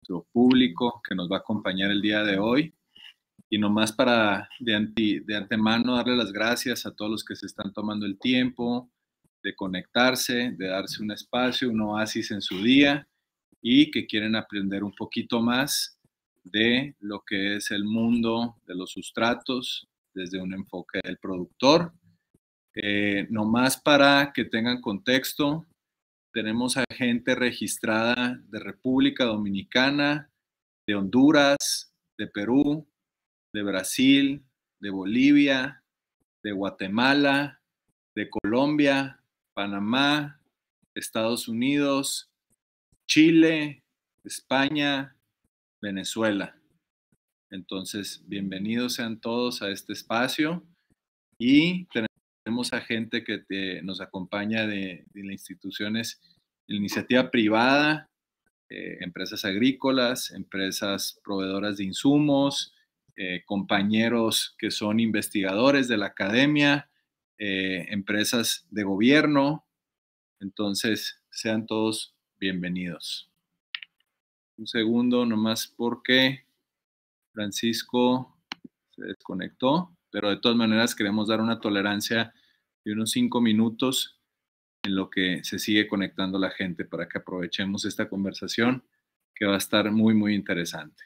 nuestro público que nos va a acompañar el día de hoy. Y nomás para de antemano darle las gracias a todos los que se están tomando el tiempo de conectarse, de darse un espacio, un oasis en su día y que quieren aprender un poquito más de lo que es el mundo de los sustratos desde un enfoque del productor. Nomás para que tengan contexto, tenemos a gente registrada de República Dominicana, de Honduras, de Perú, de Brasil, de Bolivia, de Guatemala, de Colombia, Panamá, Estados Unidos, Chile, España, Venezuela. Entonces, bienvenidos sean todos a este espacio y tenemos a gente que nos acompaña de las instituciones, de la iniciativa privada, empresas agrícolas, empresas proveedoras de insumos, compañeros que son investigadores de la academia, empresas de gobierno. Entonces, sean todos bienvenidos. Un segundo nomás porque Francisco se desconectó, pero de todas maneras queremos dar una tolerancia de unos 5 minutos en lo que se sigue conectando la gente para que aprovechemos esta conversación que va a estar muy, muy interesante.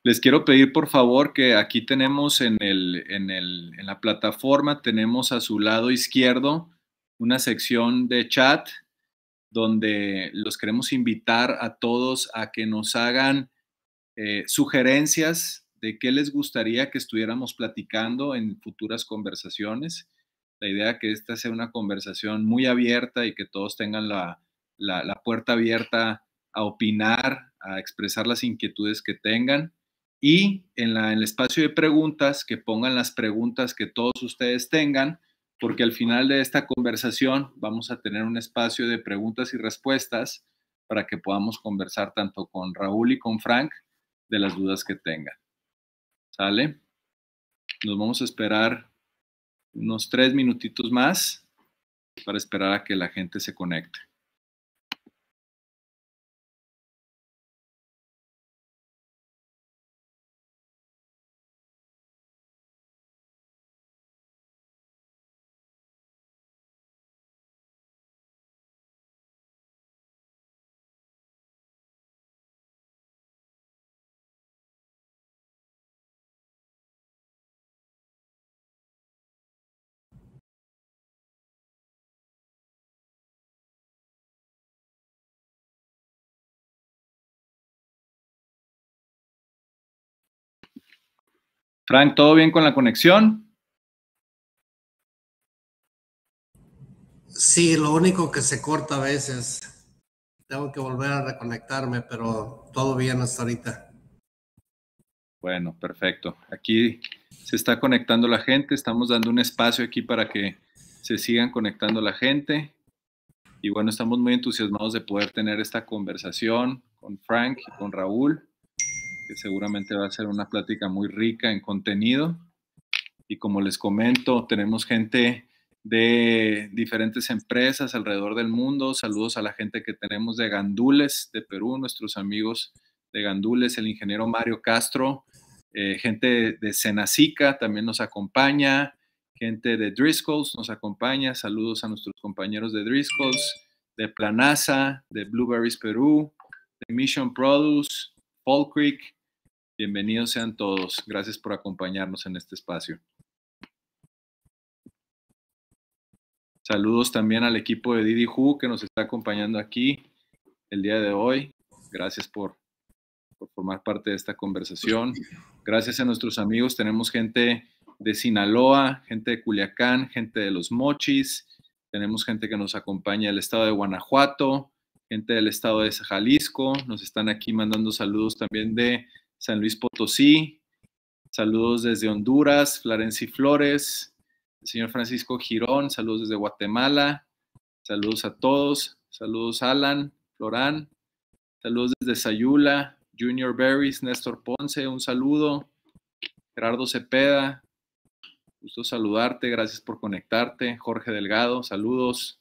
Les quiero pedir por favor que aquí tenemos en la plataforma, tenemos a su lado izquierdo una sección de chat donde los queremos invitar a todos a que nos hagan sugerencias de qué les gustaría que estuviéramos platicando en futuras conversaciones. La idea es que esta sea una conversación muy abierta y que todos tengan la puerta abierta a opinar, a expresar las inquietudes que tengan. Y en el espacio de preguntas, que pongan las preguntas que todos ustedes tengan, porque al final de esta conversación vamos a tener un espacio de preguntas y respuestas para que podamos conversar tanto con Raúl y con Frank de las dudas que tengan. ¿Sale? Nos vamos a esperar unos 3 minutitos más para esperar a que la gente se conecte. Frank, ¿todo bien con la conexión? Sí, lo único que se corta a veces. Tengo que volver a reconectarme, pero todo bien hasta ahorita. Bueno, perfecto. Aquí se está conectando la gente. Estamos dando un espacio aquí para que se sigan conectando la gente. Y bueno, estamos muy entusiasmados de poder tener esta conversación con Frank y con Raúl, que seguramente va a ser una plática muy rica en contenido. Y como les comento, tenemos gente de diferentes empresas alrededor del mundo. Saludos a la gente que tenemos de Gandules, de Perú, nuestros amigos de Gandules, el ingeniero Mario Castro, gente de Senacica también nos acompaña, gente de Driscoll's nos acompaña. Saludos a nuestros compañeros de Driscoll's, de Planasa, de Blueberries Perú, de Mission Produce, Fall Creek. Bienvenidos sean todos. Gracias por acompañarnos en este espacio. Saludos también al equipo de Didi Who que nos está acompañando aquí el día de hoy. Gracias por formar parte de esta conversación. Gracias a nuestros amigos. Tenemos gente de Sinaloa, gente de Culiacán, gente de Los Mochis. Tenemos gente que nos acompaña del estado de Guanajuato, gente del estado de Jalisco. Nos están aquí mandando saludos también de San Luis Potosí. Saludos desde Honduras, Florencia Flores, el señor Francisco Girón, saludos desde Guatemala, saludos a todos, saludos Alan, Florán, saludos desde Sayula, Junior Berries, Néstor Ponce, un saludo, Gerardo Cepeda, gusto saludarte, gracias por conectarte, Jorge Delgado, saludos.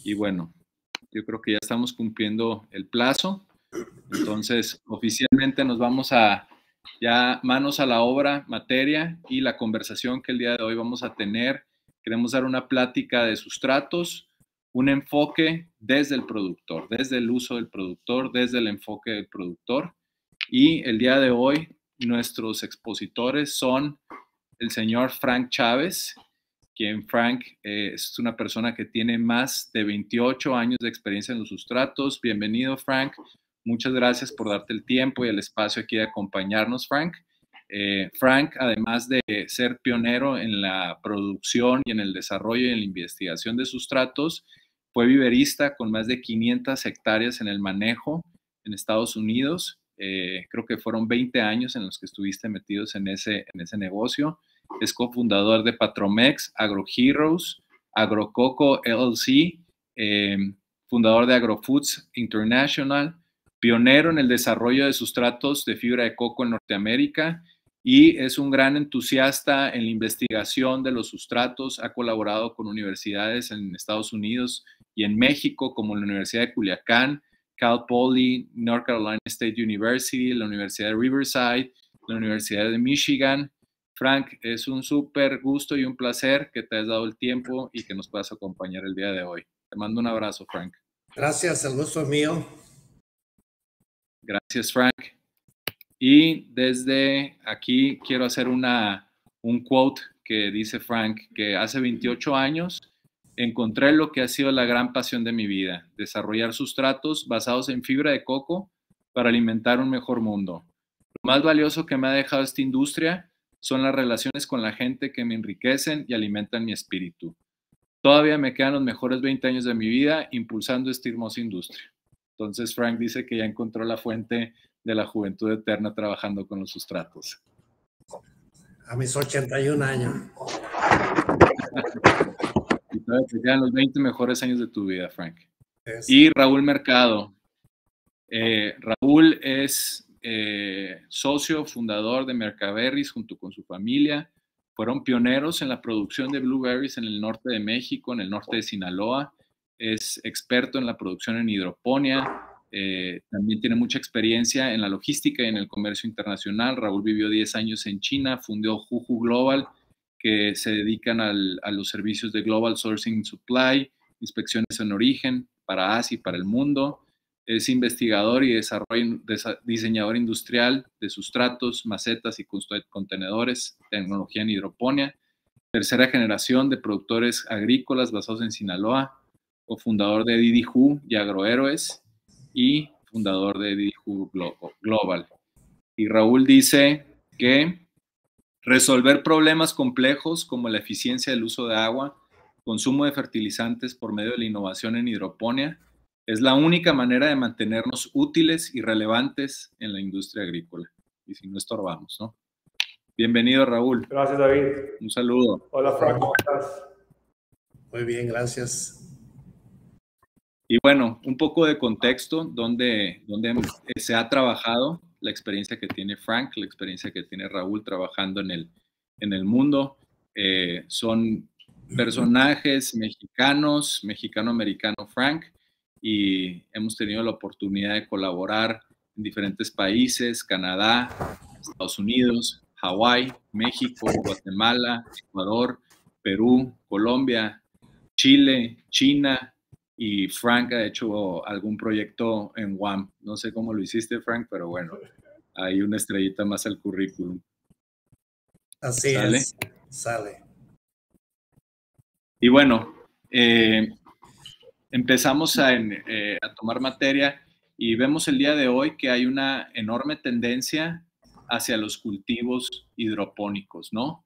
Y bueno, yo creo que ya estamos cumpliendo el plazo. Entonces, oficialmente nos vamos a ya manos a la obra, materia y la conversación que el día de hoy vamos a tener. Queremos dar una plática de sustratos, un enfoque desde el productor, desde el uso del productor, desde el enfoque del productor. Y el día de hoy nuestros expositores son el señor Frank Chávez, quien Frank es una persona que tiene más de 28 años de experiencia en los sustratos. Bienvenido, Frank. Muchas gracias por darte el tiempo y el espacio aquí de acompañarnos, Frank. Frank, además de ser pionero en la producción y en el desarrollo y en la investigación de sustratos, fue viverista con más de 500 hectáreas en el manejo en Estados Unidos. Creo que fueron 20 años en los que estuviste metidos en ese negocio. Es cofundador de Patromex, AgroHeroes, AgroCoco LLC, fundador de AgroFoods International, pionero en el desarrollo de sustratos de fibra de coco en Norteamérica y es un gran entusiasta en la investigación de los sustratos. Ha colaborado con universidades en Estados Unidos y en México, como la Universidad de Culiacán, Cal Poly, North Carolina State University, la Universidad de Riverside, la Universidad de Michigan. Frank, es un súper gusto y un placer que te hayas dado el tiempo y que nos puedas acompañar el día de hoy. Te mando un abrazo, Frank. Gracias, el gusto es mío. Gracias, Frank. Y desde aquí quiero hacer un quote que dice Frank, que hace 28 años encontré lo que ha sido la gran pasión de mi vida, desarrollar sustratos basados en fibra de coco para alimentar un mejor mundo. Lo más valioso que me ha dejado esta industria son las relaciones con la gente que me enriquecen y alimentan mi espíritu. Todavía me quedan los mejores 20 años de mi vida impulsando esta hermosa industria. Entonces Frank dice que ya encontró la fuente de la juventud eterna trabajando con los sustratos. A mis 81 años. Y todavía te quedan los 20 mejores años de tu vida, Frank. Y Raúl Mercado. Raúl es socio fundador de Mercaberries junto con su familia. Fueron pioneros en la producción de blueberries en el norte de México, en el norte de Sinaloa. Es experto en la producción en hidroponía. También tiene mucha experiencia en la logística y en el comercio internacional. Raúl vivió 10 años en China, fundó Juju Global, que se dedican a los servicios de Global Sourcing Supply, inspecciones en origen para Asia y para el mundo. Es investigador y diseñador industrial de sustratos, macetas y contenedores, tecnología en hidroponía. Tercera generación de productores agrícolas basados en Sinaloa, cofundador de Didi Who y Agrohéroes y fundador de Didi Who Global. Y Raúl dice que resolver problemas complejos como la eficiencia del uso de agua, consumo de fertilizantes por medio de la innovación en hidroponía, es la única manera de mantenernos útiles y relevantes en la industria agrícola. Y si no estorbamos, ¿no? Bienvenido, Raúl. Gracias, David. Un saludo. Hola, Frank, ¿cómo estás? Muy bien, gracias. Y bueno, un poco de contexto, donde se ha trabajado, la experiencia que tiene Frank, la experiencia que tiene Raúl trabajando en el mundo. Son personajes mexicanos, mexicano-americano Frank, y hemos tenido la oportunidad de colaborar en diferentes países, Canadá, Estados Unidos, Hawái, México, Guatemala, Ecuador, Perú, Colombia, Chile, China, y Frank ha hecho algún proyecto en Guam. No sé cómo lo hiciste, Frank, pero bueno, hay una estrellita más al currículum. Así ¿Sale? es, sale. Y bueno, empezamos a tomar materia y vemos el día de hoy que hay una enorme tendencia hacia los cultivos hidropónicos, ¿no?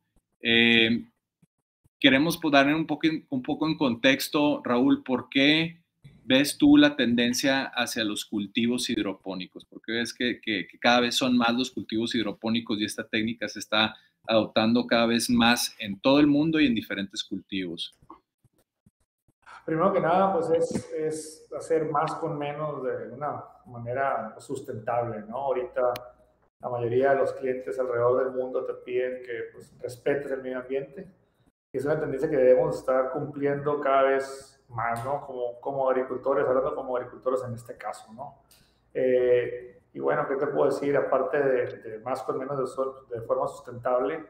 Queremos dar un poco en contexto, Raúl, ¿por qué ves tú la tendencia hacia los cultivos hidropónicos? Porque ves que cada vez son más los cultivos hidropónicos y esta técnica se está adoptando cada vez más en todo el mundo y en diferentes cultivos. Primero que nada, pues es hacer más con menos de una manera sustentable, ¿no? Ahorita la mayoría de los clientes alrededor del mundo te piden que pues, respetes el medio ambiente. Y es una tendencia que debemos estar cumpliendo cada vez más, ¿no? Como agricultores, hablando como agricultores en este caso, ¿no? Y bueno, ¿qué te puedo decir? Aparte de más con menos de forma sustentable,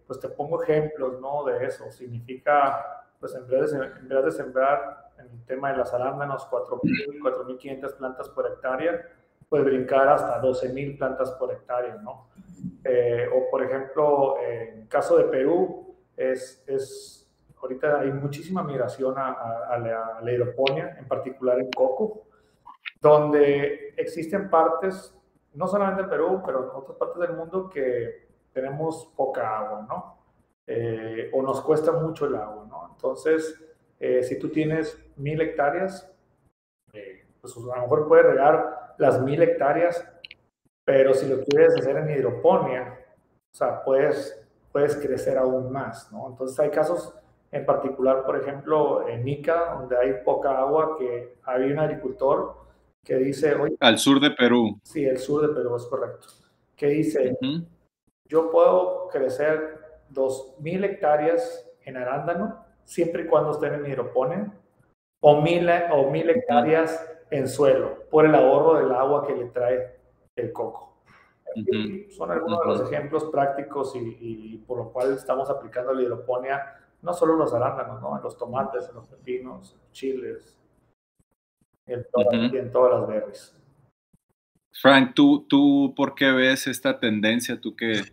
pues te pongo ejemplos, ¿no? De eso. Significa pues en vez de sembrar en el tema de las arándanos 4.000, 4.500 plantas por hectárea, puede brincar hasta 12.000 plantas por hectárea, ¿no? O por ejemplo, en el caso de Perú, ahorita hay muchísima migración a la hidroponía, en particular en coco, donde existen partes, no solamente en Perú, pero en otras partes del mundo que tenemos poca agua, ¿no? O nos cuesta mucho el agua, ¿no? Entonces, si tú tienes 1.000 hectáreas, pues a lo mejor puedes regar las 1.000 hectáreas, pero si lo quieres hacer en hidroponía, o sea, puedes crecer aún más, ¿no? Entonces, hay casos en particular, por ejemplo, en Ica, donde hay poca agua, que hay un agricultor que dice... Oye, al sur de Perú. Sí, el sur de Perú, es correcto. Que dice, yo puedo crecer 2.000 hectáreas en arándano, siempre y cuando estén en hidroponía, o 1.000 hectáreas en suelo, por el ahorro del agua que le trae el coco. Son algunos de los ejemplos prácticos y por lo cual estamos aplicando la hidroponía, no solo en los arándanos, ¿no? En los tomates, en los pepinos, en los chiles, y en todas las berries. Frank, ¿tú por qué ves esta tendencia? Tú que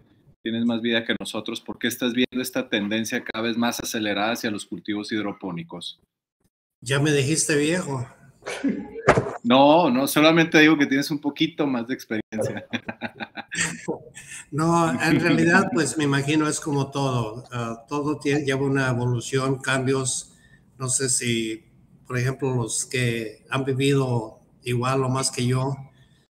tienes más vida que nosotros, ¿por qué estás viendo esta tendencia cada vez más acelerada hacia los cultivos hidropónicos? Ya me dijiste viejo. No, solamente digo que tienes un poquito más de experiencia. No, en realidad, pues me imagino es como todo. Todo lleva una evolución, cambios. No sé si, por ejemplo, los que han vivido igual o más que yo,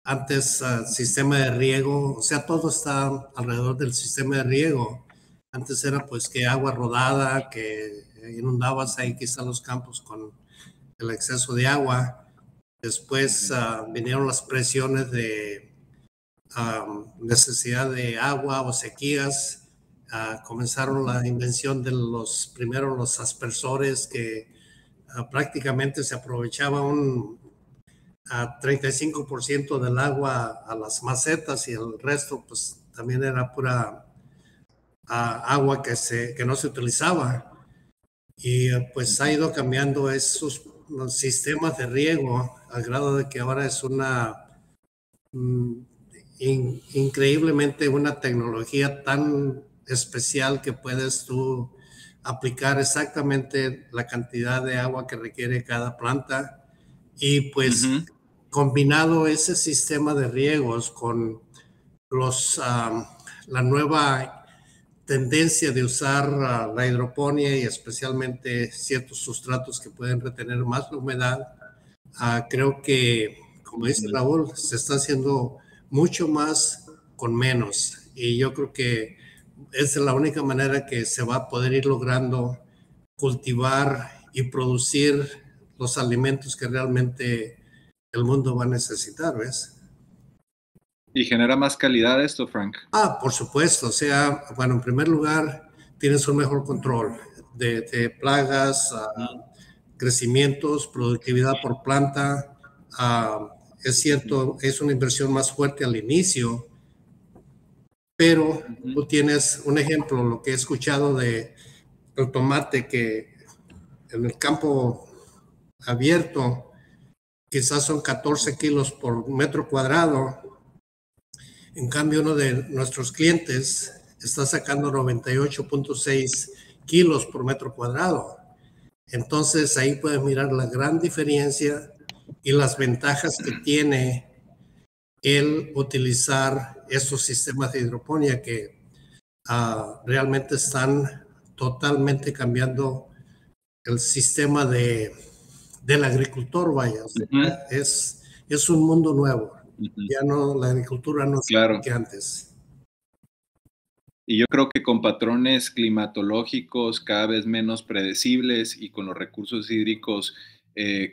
antes sistema de riego, o sea, todo está alrededor del sistema de riego. Antes era pues que agua rodada, que inundabas ahí quizá los campos con el exceso de agua. Después vinieron las presiones de necesidad de agua o sequías. Comenzaron la invención de los aspersores que prácticamente se aprovechaba un 35% del agua a las macetas y el resto pues también era pura agua que no se utilizaba. Y pues ha ido cambiando esos sistemas de riego al grado de que ahora es increíblemente una tecnología tan especial que puedes tú aplicar exactamente la cantidad de agua que requiere cada planta y pues combinado ese sistema de riegos con la nueva tendencia de usar la hidroponía y especialmente ciertos sustratos que pueden retener más la humedad, creo que, como dice Raúl, se está haciendo mucho más con menos y yo creo que es la única manera que se va a poder ir logrando cultivar y producir los alimentos que realmente el mundo va a necesitar, ¿ves? ¿Y genera más calidad esto, Frank? Por supuesto. O sea, bueno, en primer lugar, tienes un mejor control de plagas, crecimientos, productividad por planta. Es cierto, es una inversión más fuerte al inicio, pero tú tienes un ejemplo, lo que he escuchado de el tomate, que en el campo abierto quizás son 14 kilos por metro cuadrado. En cambio, uno de nuestros clientes está sacando 98.6 kilos por metro cuadrado. Entonces, ahí puedes mirar la gran diferencia y las ventajas que tiene el utilizar estos sistemas de hidroponía que realmente están totalmente cambiando el sistema de del agricultor, vaya. O sea, es un mundo nuevo. Ya no, la agricultura no es lo que antes. Y yo creo que con patrones climatológicos cada vez menos predecibles y con los recursos hídricos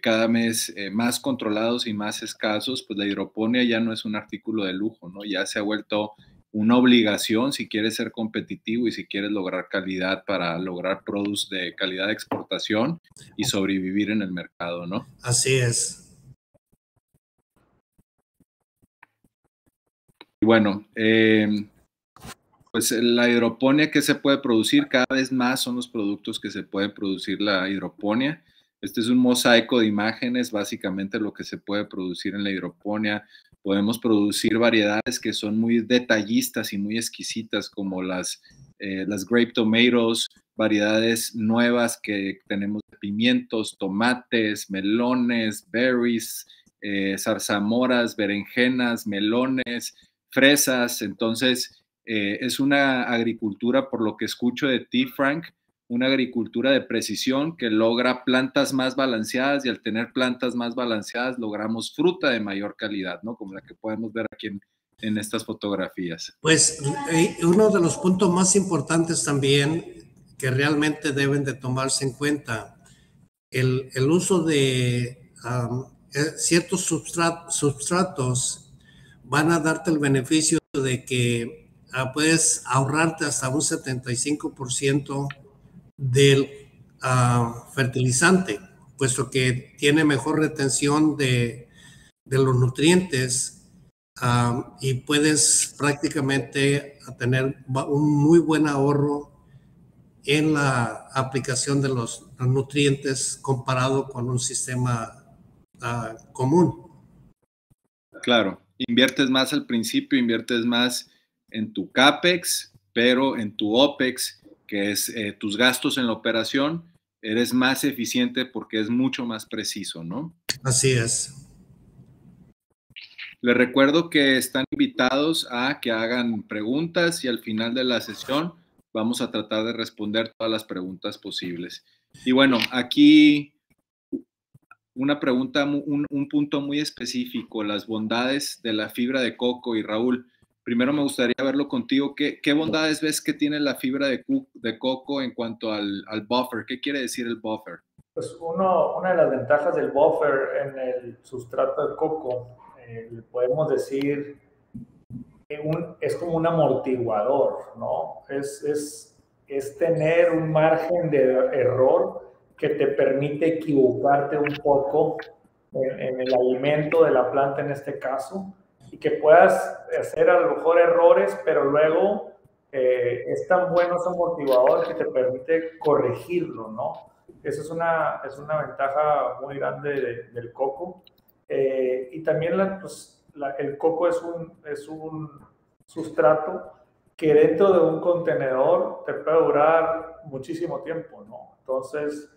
cada vez más controlados y más escasos, pues la hidroponía ya no es un artículo de lujo, ¿no? Ya se ha vuelto una obligación si quieres ser competitivo y si quieres lograr calidad para lograr productos de calidad de exportación y sobrevivir en el mercado, ¿no? Así es. Y bueno, pues la hidroponía que se puede producir, cada vez más son los productos que se puede producir la hidroponía. Este es un mosaico de imágenes, básicamente lo que se puede producir en la hidroponía. Podemos producir variedades que son muy detallistas y muy exquisitas, como las grape tomatoes, variedades nuevas que tenemos de pimientos, tomates, melones, berries, zarzamoras, berenjenas, melones, fresas. Entonces, es una agricultura, por lo que escucho de ti, Frank, una agricultura de precisión que logra plantas más balanceadas, y al tener plantas más balanceadas logramos fruta de mayor calidad, ¿no? Como la que podemos ver aquí en estas fotografías. Pues uno de los puntos más importantes también que realmente deben de tomarse en cuenta, el uso de ciertos substratos van a darte el beneficio de que puedes ahorrarte hasta un 75% del fertilizante, puesto que tiene mejor retención de los nutrientes y puedes prácticamente tener un muy buen ahorro en la aplicación de los nutrientes comparado con un sistema común. Claro, inviertes más al principio, inviertes más en tu CAPEX, pero en tu OPEX, que es tus gastos en la operación, eres más eficiente porque es mucho más preciso, ¿no? Así es. Les recuerdo que están invitados a que hagan preguntas y al final de la sesión vamos a tratar de responder todas las preguntas posibles. Y bueno, aquí una pregunta, un punto muy específico, las bondades de la fibra de coco. Y Raúl, primero me gustaría verlo contigo. ¿Qué bondades ves que tiene la fibra de coco en cuanto al buffer? ¿Qué quiere decir el buffer? Pues una de las ventajas del buffer en el sustrato de coco, le podemos decir, es como un amortiguador, ¿no? Es tener un margen de error que te permite equivocarte un poco en el alimento de la planta en este caso, y que puedas hacer a lo mejor errores, pero luego es tan bueno ese amortiguador que te permite corregirlo, ¿no? Esa es una ventaja muy grande del coco. Y también el coco es un sustrato que dentro de un contenedor te puede durar muchísimo tiempo, ¿no? Entonces,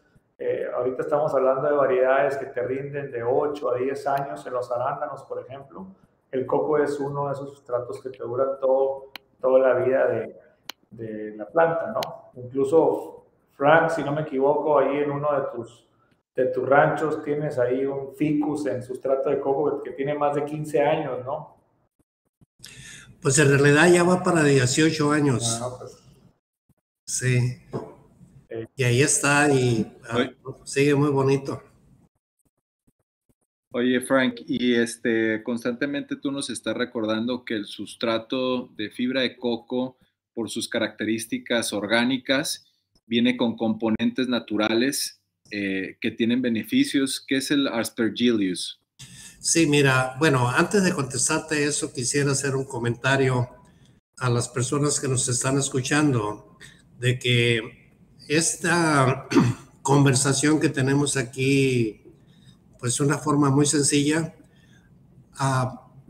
ahorita estamos hablando de variedades que te rinden de 8 a 10 años en los arándanos, por ejemplo. El coco es uno de esos sustratos que te duran toda la vida de la planta, ¿no? Incluso, Frank, si no me equivoco, ahí en uno de tus ranchos tienes ahí un ficus en sustrato de coco que tiene más de 15 años, ¿no? Pues en realidad ya va para 18 años. Pues. Sí. Y ahí está y sigue muy bonito. Oye, Frank, y constantemente tú nos estás recordando que el sustrato de fibra de coco, por sus características orgánicas, viene con componentes naturales que tienen beneficios. ¿Qué es el Aspergillus? Sí, mira, bueno, antes de contestarte eso, quisiera hacer un comentario a las personas que nos están escuchando de que esta conversación que tenemos aquí, pues una forma muy sencilla,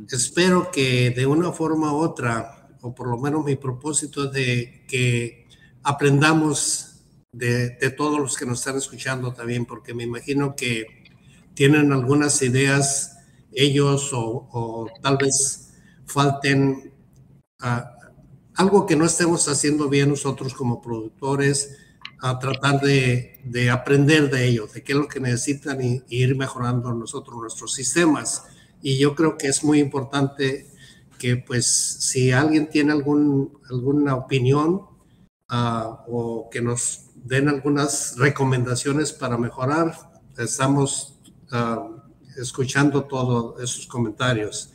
espero que de una forma u otra, o por lo menos mi propósito es de que aprendamos de todos los que nos están escuchando también, porque me imagino que tienen algunas ideas ellos o tal vez falten algo que no estemos haciendo bien nosotros como productores, a tratar de aprender de ellos, de qué es lo que necesitan y ir mejorando nosotros nuestros sistemas. Y yo creo que es muy importante que, pues, si alguien tiene alguna opinión o que nos den algunas recomendaciones para mejorar, estamos escuchando todos esos comentarios.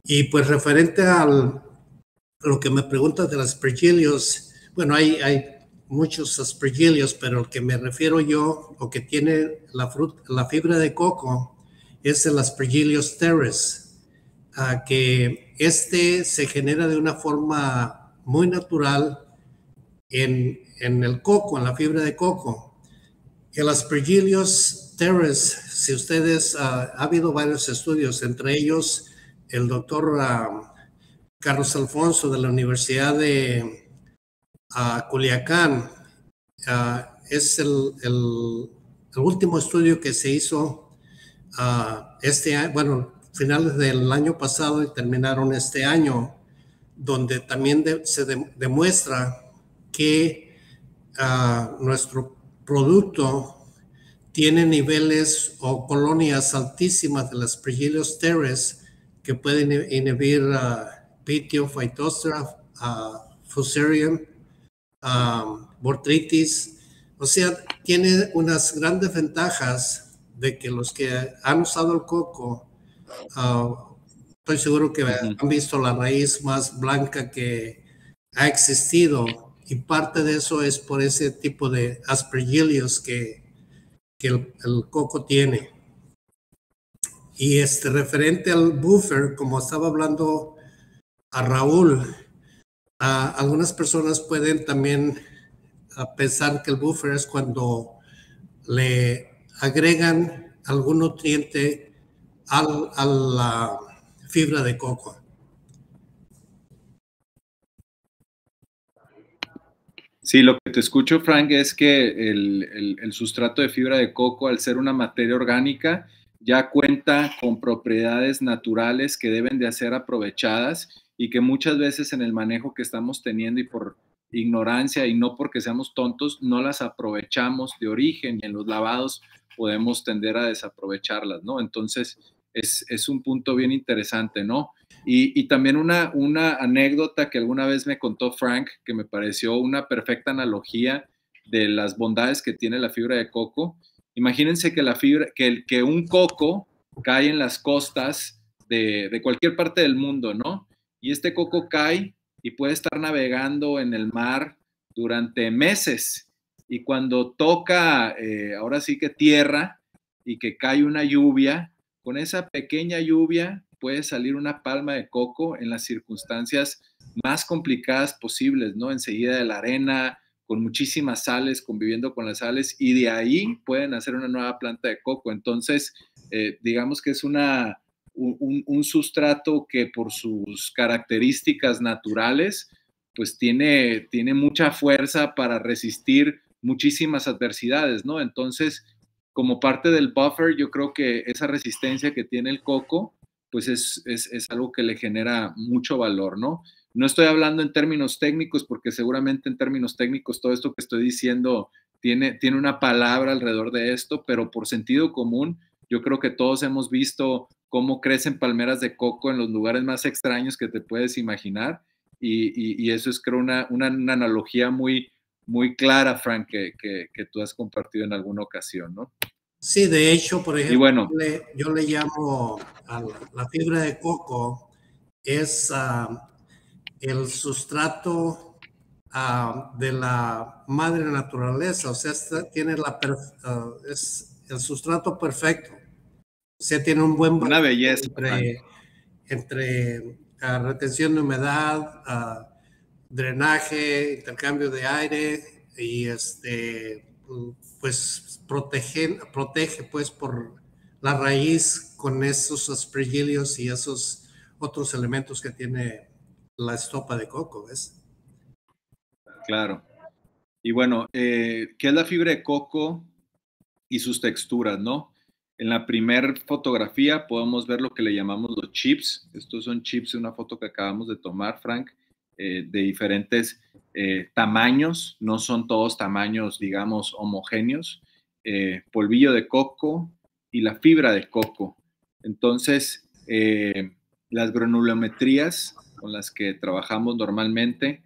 Y pues referente a lo que me preguntas de las aspergillos, bueno, hay muchos aspergillos, pero el que me refiero yo, o que tiene la fibra de coco, es el Aspergillus teres, que se genera de una forma muy natural en el coco, en la fibra de coco. El Aspergillus teres, si ustedes, ha habido varios estudios, entre ellos el doctor Carlos Alfonso de la Universidad de Culiacán, es el último estudio que se hizo este año, bueno, finales del año pasado y terminaron este año, donde también se demuestra que nuestro producto tiene niveles o colonias altísimas de las Aspergillus teres que pueden inhibir Pitio, Phytophthora, Fusarium, botrytis. O sea, tiene unas grandes ventajas de que los que han usado el coco, estoy seguro que han visto la raíz más blanca que ha existido, y parte de eso es por ese tipo de aspergillos que el coco tiene. Y referente al buffer, como estaba hablando a Raúl, algunas personas pueden también pensar que el buffer es cuando le agregan algún nutriente a la fibra de coco. Sí, lo que te escucho, Frank, es que el sustrato de fibra de coco, al ser una materia orgánica, ya cuenta con propiedades naturales que deben de ser aprovechadas y que muchas veces en el manejo que estamos teniendo y por ignorancia y no porque seamos tontos, no las aprovechamos de origen y en los lavados podemos tender a desaprovecharlas, ¿no? Entonces, es un punto bien interesante, ¿no? Y también una anécdota que alguna vez me contó Frank, que me pareció una perfecta analogía de las bondades que tiene la fibra de coco. Imagínense que un coco cae en las costas de cualquier parte del mundo, ¿no? Y este coco cae y puede estar navegando en el mar durante meses. Y cuando toca, ahora sí que tierra, y que cae una lluvia, con esa pequeña lluvia puede salir una palma de coco en las circunstancias más complicadas posibles, ¿no? Enseguida de la arena, con muchísimas sales, conviviendo con las sales, y de ahí pueden hacer una nueva planta de coco. Entonces, digamos que es un sustrato que por sus características naturales, pues tiene mucha fuerza para resistir muchísimas adversidades, ¿no? Entonces, como parte del buffer, yo creo que esa resistencia que tiene el coco, pues es algo que le genera mucho valor, ¿no? No estoy hablando en términos técnicos, porque seguramente en términos técnicos todo esto que estoy diciendo tiene una palabra alrededor de esto, pero por sentido común, yo creo que todos hemos visto cómo crecen palmeras de coco en los lugares más extraños que te puedes imaginar, y eso es, creo, una analogía muy, muy clara, Frank, que tú has compartido en alguna ocasión, ¿no? Sí, de hecho, por ejemplo, bueno, yo le llamo a la fibra de coco, es el sustrato de la madre naturaleza, o sea, tiene es el sustrato perfecto, o sea, tiene un buen una belleza entre retención de humedad, drenaje, intercambio de aire y pues protege pues por la raíz con esos aspergillos y esos otros elementos que tiene la estopa de coco, ¿ves? Claro. Y bueno, ¿qué es la fibra de coco y sus texturas, no? En la primera fotografía podemos ver lo que le llamamos los chips. Estos son chips, una foto que acabamos de tomar, Frank, de diferentes tamaños, no son todos tamaños, digamos, homogéneos, polvillo de coco y la fibra de coco. Entonces, las granulometrías con las que trabajamos normalmente,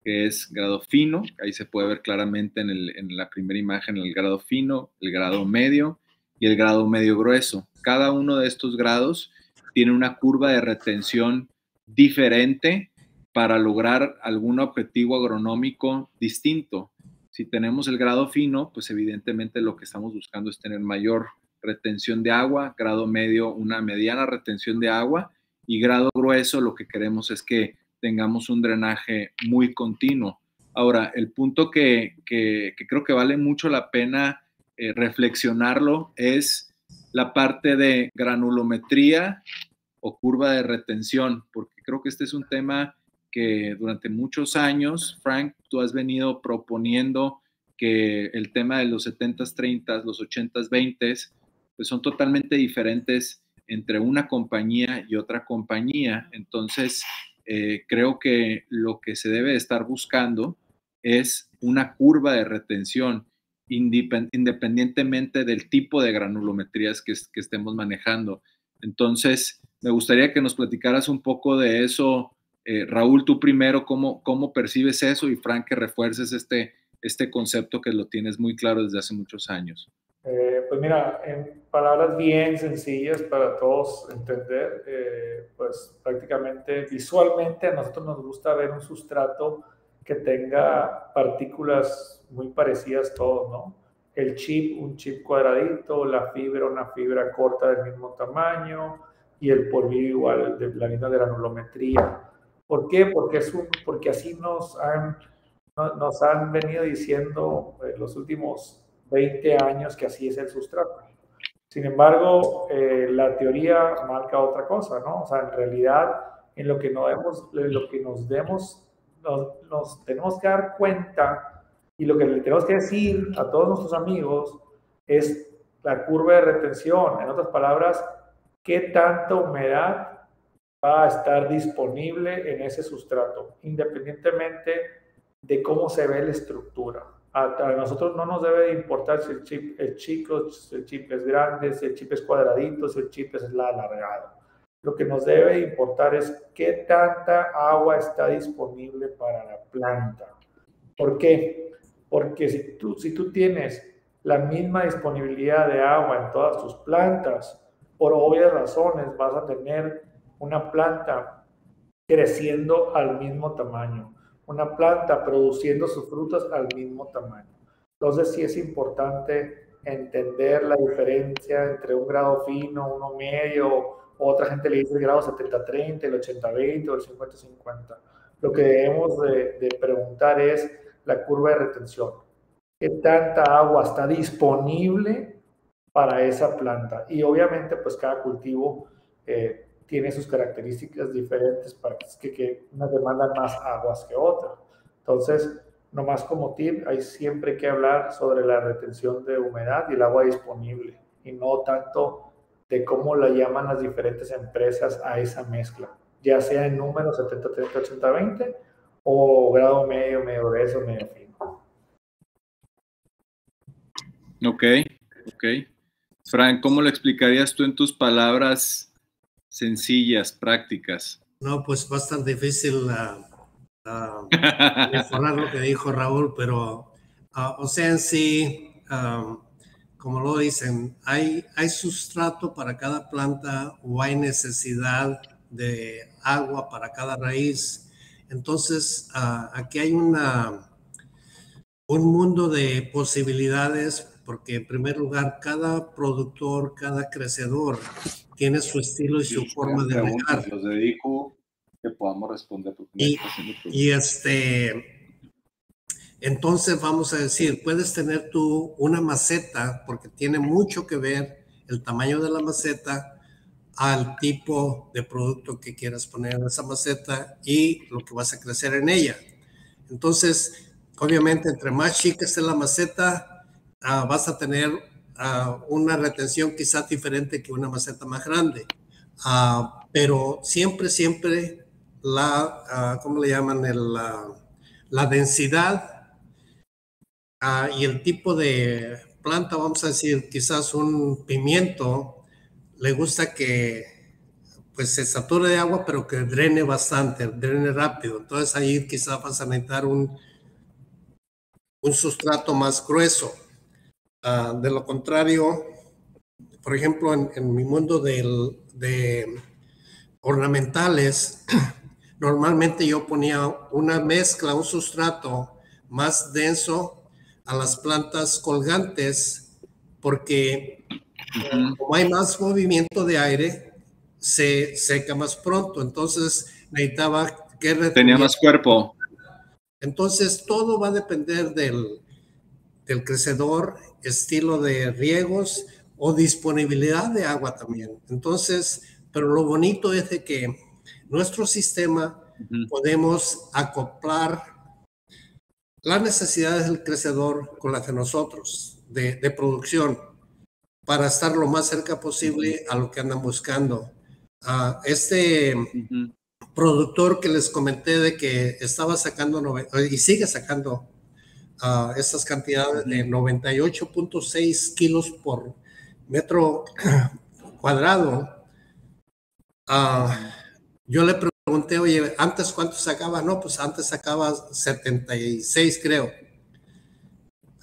que es grado fino, ahí se puede ver claramente en la primera imagen el grado fino, el grado medio y el grado medio grueso. Cada uno de estos grados tiene una curva de retención diferente para lograr algún objetivo agronómico distinto. Si tenemos el grado fino, pues evidentemente lo que estamos buscando es tener mayor retención de agua, grado medio, una mediana retención de agua, y grado grueso lo que queremos es que tengamos un drenaje muy continuo. Ahora, el punto que creo que vale mucho la pena reflexionarlo es la parte de granulometría o curva de retención, porque creo que este es un tema que durante muchos años, Frank, tú has venido proponiendo que el tema de los 70s-30s, los 80s-20s, pues son totalmente diferentes entre una compañía y otra compañía. Entonces, creo que lo que se debe estar buscando es una curva de retención, independientemente del tipo de granulometrías que estemos manejando. Entonces, me gustaría que nos platicaras un poco de eso. Raúl, tú primero, ¿cómo percibes eso? Y Frank, que refuerces este concepto que lo tienes muy claro desde hace muchos años. Pues mira, en palabras bien sencillas para todos entender, pues prácticamente visualmente a nosotros nos gusta ver un sustrato que tenga partículas muy parecidas todos, ¿no? El chip, un chip cuadradito, la fibra, una fibra corta del mismo tamaño y el polvillo igual, de la misma granulometría. ¿Por qué? Porque así nos han venido diciendo los últimos 20 años que así es el sustrato. Sin embargo, la teoría marca otra cosa, ¿no? O sea, en realidad, en lo que nos tenemos que dar cuenta y lo que le tenemos que decir a todos nuestros amigos es la curva de retención. En otras palabras, ¿qué tanta humedad va a estar disponible en ese sustrato, independientemente de cómo se ve la estructura? A nosotros no nos debe de importar si el chip es chico, si el chip es grande, si el chip es cuadradito, si el chip es alargado. Lo que nos debe de importar es qué tanta agua está disponible para la planta. ¿Por qué? Porque si tú tienes la misma disponibilidad de agua en todas tus plantas, por obvias razones vas a tener una planta creciendo al mismo tamaño, una planta produciendo sus frutas al mismo tamaño. Entonces sí es importante entender la diferencia entre un grado fino, uno medio, otra gente le dice el grado 70-30, el 80-20 o el 50-50. Lo que debemos de preguntar es la curva de retención. ¿Qué tanta agua está disponible para esa planta? Y obviamente pues cada cultivo tiene sus características diferentes para que unas demandan más aguas que otras. Entonces, nomás como tip, hay siempre que hablar sobre la retención de humedad y el agua disponible, y no tanto de cómo la llaman las diferentes empresas a esa mezcla, ya sea en números 70-30, 80-20 o grado medio, medio grueso, medio fino. Ok. Frank, ¿cómo lo explicarías tú en tus palabras sencillas, prácticas? No, pues va a estar difícil mejorar lo que dijo Raúl, pero, o sea, en sí, como lo dicen, hay sustrato para cada planta o hay necesidad de agua para cada raíz. Entonces, aquí hay un mundo de posibilidades, porque en primer lugar, cada productor, cada crecedor tiene su estilo y su forma de regar. Los dedico que podamos responder. Entonces vamos a decir, puedes tener tú una maceta, porque tiene mucho que ver el tamaño de la maceta al tipo de producto que quieras poner en esa maceta y lo que vas a crecer en ella. Entonces, obviamente, entre más chica esté la maceta, vas a tener una retención quizás diferente que una maceta más grande. Pero siempre ¿cómo le llaman? la densidad y el tipo de planta, vamos a decir, quizás un pimiento, le gusta que pues se sature de agua, pero que drene bastante, drene rápido. Entonces ahí quizás vas a necesitar un sustrato más grueso. De lo contrario, por ejemplo, en mi mundo de ornamentales, normalmente yo ponía una mezcla, un sustrato más denso a las plantas colgantes, porque como hay más movimiento de aire, se seca más pronto. Entonces necesitaba que tenía más cuerpo. Entonces todo va a depender del crecedor, estilo de riegos o disponibilidad de agua también. Entonces, pero lo bonito es de que nuestro sistema podemos acoplar las necesidades del crecedor con las de nosotros, de producción, para estar lo más cerca posible a lo que andan buscando. Este productor que les comenté de que estaba sacando y sigue sacando estas cantidades de 98.6 kilos por metro cuadrado. Yo le pregunté, oye, ¿antes cuánto sacaba? No, pues antes sacaba 76, creo.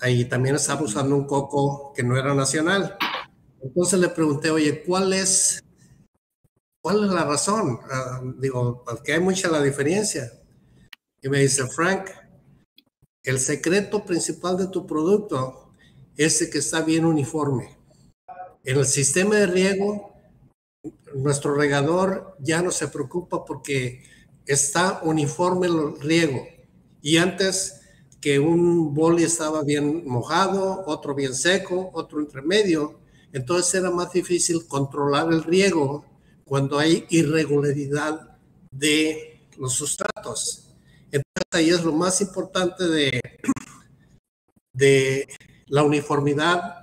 Ahí también estaba usando un coco que no era nacional. Entonces le pregunté, oye, ¿cuál es la razón? Digo, porque hay mucha la diferencia. Y me dice, Frank, el secreto principal de tu producto es que está bien uniforme. En el sistema de riego, nuestro regador ya no se preocupa porque está uniforme el riego. Y antes que un boli estaba bien mojado, otro bien seco, otro intermedio, entonces era más difícil controlar el riego cuando hay irregularidad de los sustratos. Entonces ahí es lo más importante de la uniformidad.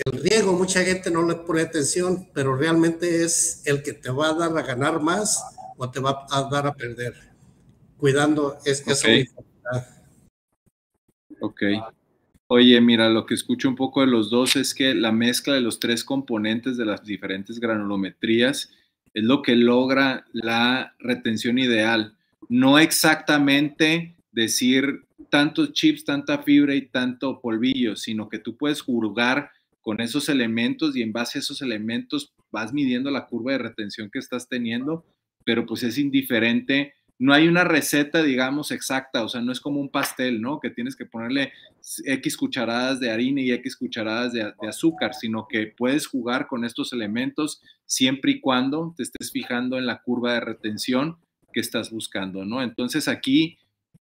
El riego, mucha gente no le pone atención, pero realmente es el que te va a dar a ganar más o te va a dar a perder, cuidando esa uniformidad. Ok. Oye, mira, lo que escucho un poco de los dos es que la mezcla de los tres componentes de las diferentes granulometrías es lo que logra la retención ideal. No exactamente decir tantos chips, tanta fibra y tanto polvillo, sino que tú puedes jugar con esos elementos y en base a esos elementos vas midiendo la curva de retención que estás teniendo, pero pues es indiferente. No hay una receta, digamos, exacta, o sea, no es como un pastel, ¿no? Que tienes que ponerle X cucharadas de harina y X cucharadas de azúcar, sino que puedes jugar con estos elementos siempre y cuando te estés fijando en la curva de retención que estás buscando, ¿no? Entonces aquí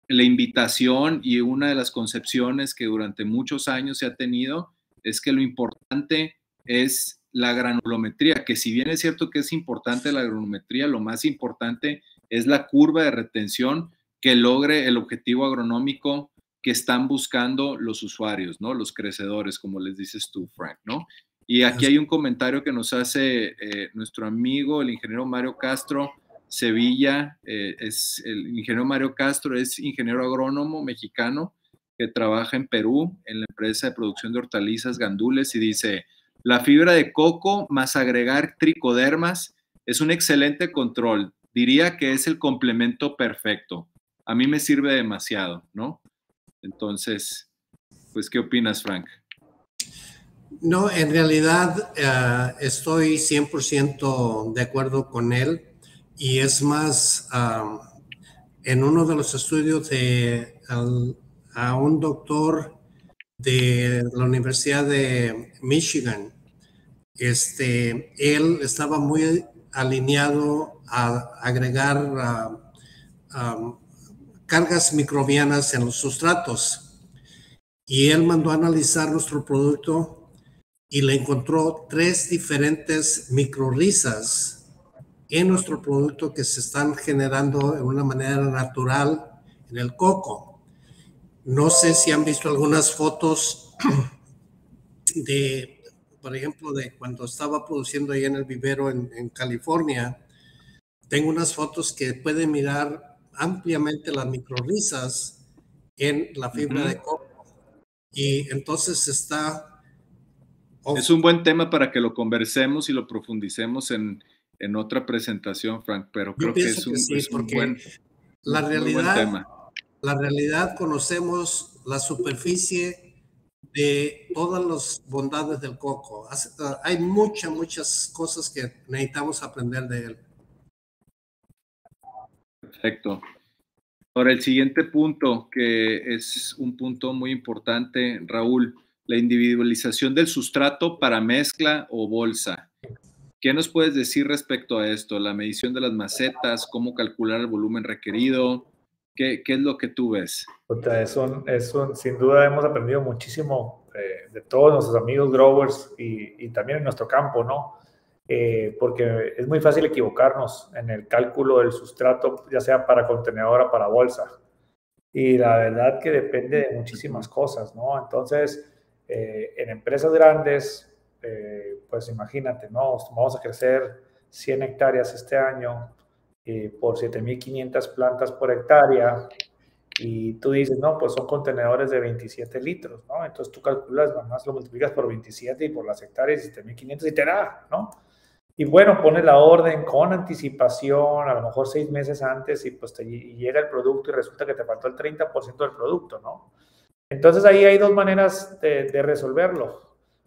la invitación y una de las concepciones que durante muchos años se ha tenido es que lo importante es la granulometría, que si bien es cierto que es importante la granulometría, lo más importante es la curva de retención que logre el objetivo agronómico que están buscando los usuarios, ¿no? Los crecedores, como les dices tú, Frank, ¿no? Y aquí hay un comentario que nos hace nuestro amigo, el ingeniero Mario Castro Sevilla. El ingeniero Mario Castro es ingeniero agrónomo mexicano que trabaja en Perú, en la empresa de producción de hortalizas Gandules, y dice, la fibra de coco más agregar tricodermas es un excelente control. Diría que es el complemento perfecto. A mí me sirve demasiado, ¿no? Entonces, pues, ¿qué opinas, Frank? No, en realidad estoy 100% de acuerdo con él, y es más, en uno de los estudios a un doctor de la Universidad de Michigan, él estaba muy alineado a agregar cargas microbianas en los sustratos, y él mandó a analizar nuestro producto y le encontró 3 diferentes microrrizas en nuestro producto que se están generando de una manera natural en el coco. No sé si han visto algunas fotos de, por ejemplo, de cuando estaba produciendo ahí en el vivero en California. Tengo unas fotos que pueden mirar ampliamente las microrrizas en la fibra de coco. Y entonces está... Es un buen tema para que lo conversemos y lo profundicemos en otra presentación, Frank, pero creo que es un buen tema. La realidad conocemos la superficie de todas las bondades del coco. Hay muchas cosas que necesitamos aprender de él. Perfecto. Ahora, el siguiente punto, que es un punto muy importante, Raúl, la individualización del sustrato para mezcla o bolsa. ¿Qué nos puedes decir respecto a esto? La medición de las macetas, cómo calcular el volumen requerido, ¿qué es lo que tú ves? Sin duda hemos aprendido muchísimo de todos nuestros amigos growers y también en nuestro campo, ¿no? Porque es muy fácil equivocarnos en el cálculo del sustrato, ya sea para contenedor o para bolsa. Y la verdad que depende de muchísimas cosas, ¿no? Entonces, en empresas grandes, pues imagínate, ¿no? Vamos a crecer 100 hectáreas este año por 7.500 plantas por hectárea. Y tú dices, no, pues son contenedores de 27 litros, ¿no? Entonces tú calculas, nomás lo multiplicas por 27 y por las hectáreas, 7.500 y te da, ¿no? Y bueno, pones la orden con anticipación, a lo mejor 6 meses antes, y pues y llega el producto y resulta que te faltó el 30% del producto, ¿no? Entonces ahí hay dos maneras de resolverlo.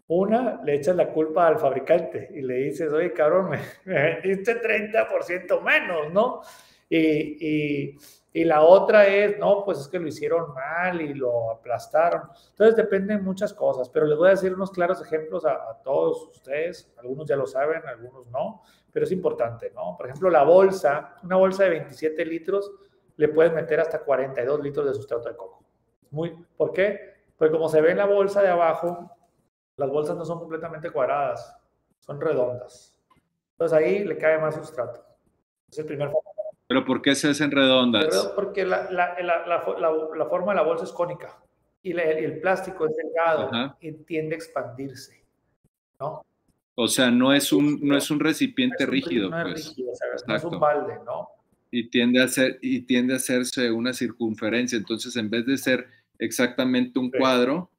Una, le echas la culpa al fabricante y le dices, oye, cabrón, me vendiste 30% menos, ¿no? Y la otra es, no, pues es que lo hicieron mal y lo aplastaron. Entonces depende de muchas cosas, pero les voy a decir unos claros ejemplos a todos ustedes. Algunos ya lo saben, algunos no, pero es importante, ¿no? Por ejemplo, la bolsa, una bolsa de 27 litros, le puedes meter hasta 42 litros de sustrato de coco. ¿Por qué? Porque como se ve en la bolsa de abajo, las bolsas no son completamente cuadradas, son redondas. Entonces ahí le cae más sustrato. Es el primer factor. ¿Pero por qué se hacen redondas? Porque la forma de la bolsa es cónica y el plástico es delgado. Ajá. Y tiende a expandirse, ¿no? O sea, no es un recipiente rígido. No es rígido, ¿sabes? No es un balde, ¿no? Y tiende a hacerse una circunferencia. Entonces, en vez de ser exactamente un cuadro,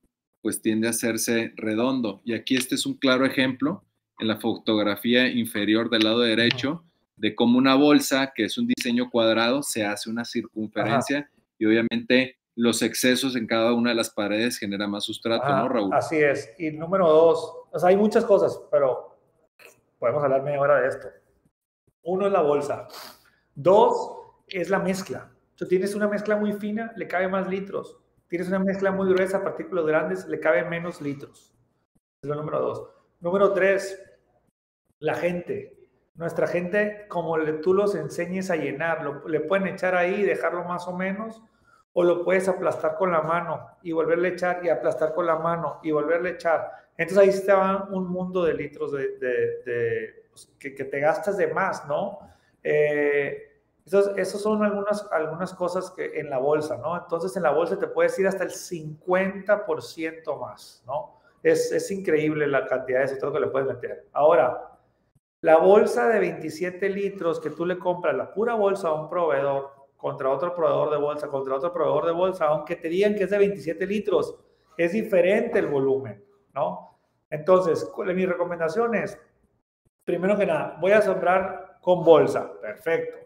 pues tiende a hacerse redondo. Y aquí este es un claro ejemplo en la fotografía inferior del lado derecho de cómo una bolsa, que es un diseño cuadrado, se hace una circunferencia y obviamente los excesos en cada una de las paredes genera más sustrato, ¿no, Raúl? Así es. Y número 2, o sea, hay muchas cosas, pero podemos hablar media hora de esto. 1 es la bolsa. 2 es la mezcla. Tú tienes una mezcla muy fina, le cabe más litros. Tienes una mezcla muy gruesa, partículas grandes, le caben menos litros. Es lo número 2. Número 3, la gente. Nuestra gente, como tú los enseñes a llenar, le pueden echar ahí y dejarlo más o menos, o lo puedes aplastar con la mano y volverle a echar y aplastar con la mano y volverle a echar. Entonces ahí te va un mundo de litros que te gastas de más, ¿no? Esas son algunas cosas que en la bolsa, ¿no? Entonces en la bolsa te puedes ir hasta el 50% más, ¿no? Es increíble la cantidad de sustrato que le puedes meter. Ahora, la bolsa de 27 litros que tú le compras, la pura bolsa a un proveedor, contra otro proveedor de bolsa, aunque te digan que es de 27 litros, es diferente el volumen, ¿no? Entonces, mi recomendación es, primero que nada, voy a sembrar con bolsa, perfecto.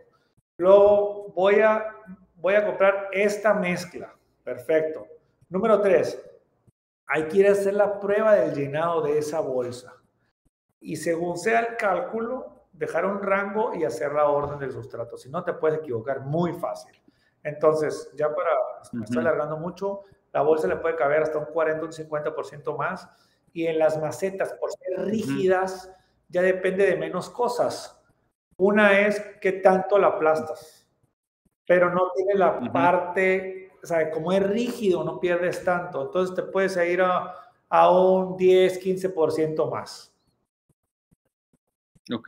Luego voy a comprar esta mezcla, perfecto. Número 3, hay que ir a hacer la prueba del llenado de esa bolsa. Y según sea el cálculo, dejar un rango y hacer la orden del sustrato. Si no, te puedes equivocar muy fácil. Entonces, ya me estoy alargando mucho, la bolsa le puede caber hasta un 40, un 50% más. Y en las macetas, por ser rígidas, ya depende de menos cosas. Una es qué tanto la aplastas, pero no tiene la parte, o sea, como es rígido, no pierdes tanto. Entonces, te puedes ir a un 10, 15% más. Ok.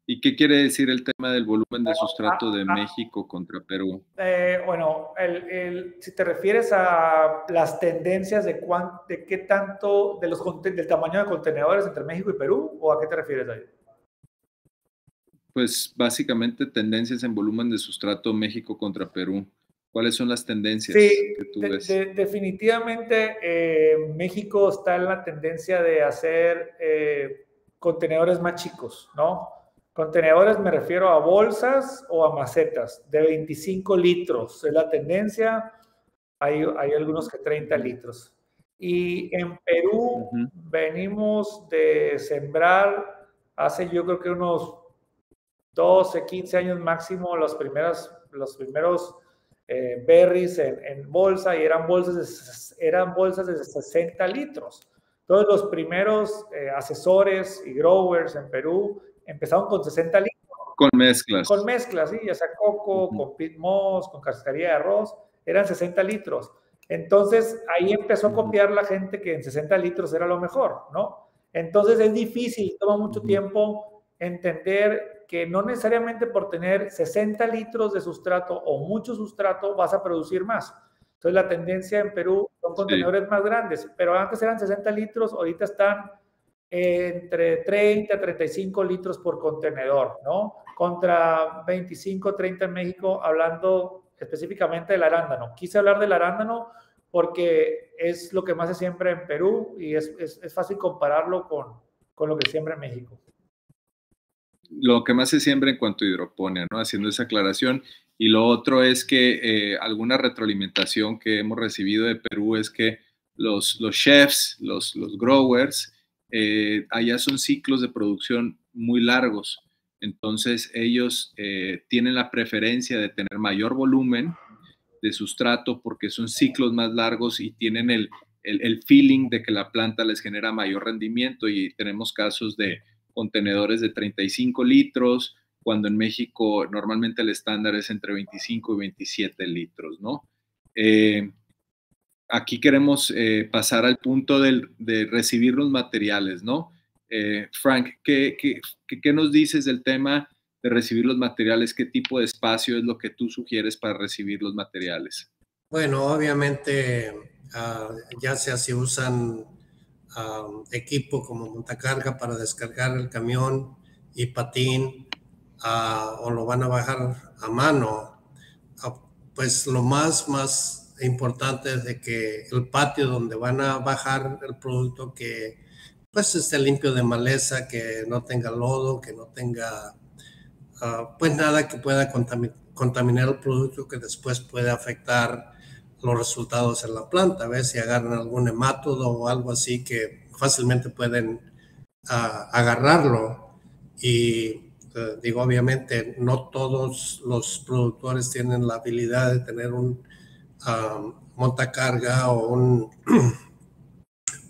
¿Y qué quiere decir el tema del volumen de sustrato de México contra Perú? Bueno, si te refieres a las tendencias de qué tanto, del tamaño de contenedores entre México y Perú, ¿o a qué te refieres ahí? Pues básicamente tendencias en volumen de sustrato México contra Perú. ¿Cuáles son las tendencias sí, que tú ves? Definitivamente México está en la tendencia de hacer contenedores más chicos, ¿no? Contenedores me refiero a bolsas o a macetas de 25 litros. Es la tendencia. Hay algunos que 30 litros. Y en Perú venimos de sembrar hace yo creo que unos 12, 15 años máximo los primeros berries en bolsa y eran bolsas de 60 litros. Todos los primeros asesores y growers en Perú empezaron con 60 litros. Con mezclas. Con mezclas, sí, ya sea coco, con peat moss, con cascarilla de arroz, eran 60 litros. Entonces, ahí empezó a copiar la gente que en 60 litros era lo mejor, ¿no? Entonces, es difícil, toma mucho tiempo entender que no necesariamente por tener 60 litros de sustrato o mucho sustrato vas a producir más. Entonces, la tendencia en Perú son contenedores más grandes, pero antes eran 60 litros, ahorita están entre 30 a 35 litros por contenedor, ¿no? Contra 25, 30 en México, hablando específicamente del arándano. Quise hablar del arándano porque es lo que más se siembra en Perú y es fácil compararlo con lo que se siembra en México. Lo que más se siembra en cuanto a hidroponía, ¿no? Haciendo esa aclaración. Y lo otro es que alguna retroalimentación que hemos recibido de Perú es que los chefs, los growers, allá son ciclos de producción muy largos. Entonces ellos tienen la preferencia de tener mayor volumen de sustrato porque son ciclos más largos y tienen el feeling de que la planta les genera mayor rendimiento, y tenemos casos de contenedores de 35 litros, cuando en México normalmente el estándar es entre 25 y 27 litros, ¿no? Aquí queremos pasar al punto de recibir los materiales, ¿no? Frank, ¿qué nos dices del tema de recibir los materiales? ¿Qué tipo de espacio es lo que tú sugieres para recibir los materiales? Bueno, obviamente, ya sea si usan equipo como montacarga para descargar el camión y patín, o lo van a bajar a mano, pues lo más importante es de que el patio donde van a bajar el producto que pues esté limpio de maleza, que no tenga lodo, que no tenga pues nada que pueda contaminar el producto, que después puede afectar los resultados en la planta. A ver si agarran algún hemátodo o algo así que fácilmente pueden agarrarlo. Y digo, obviamente no todos los productores tienen la habilidad de tener un montacarga o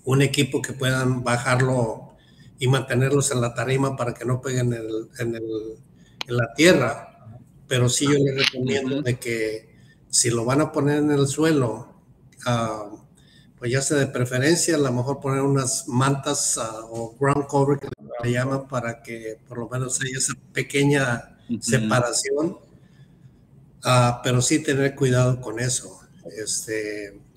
un equipo que puedan bajarlo y mantenerlos en la tarima para que no peguen en la tierra. Pero sí yo les recomiendo de que si lo van a poner en el suelo, pues ya sea de preferencia, a lo mejor poner unas mantas o ground cover que le llaman, para que por lo menos haya esa pequeña separación, pero sí tener cuidado con eso.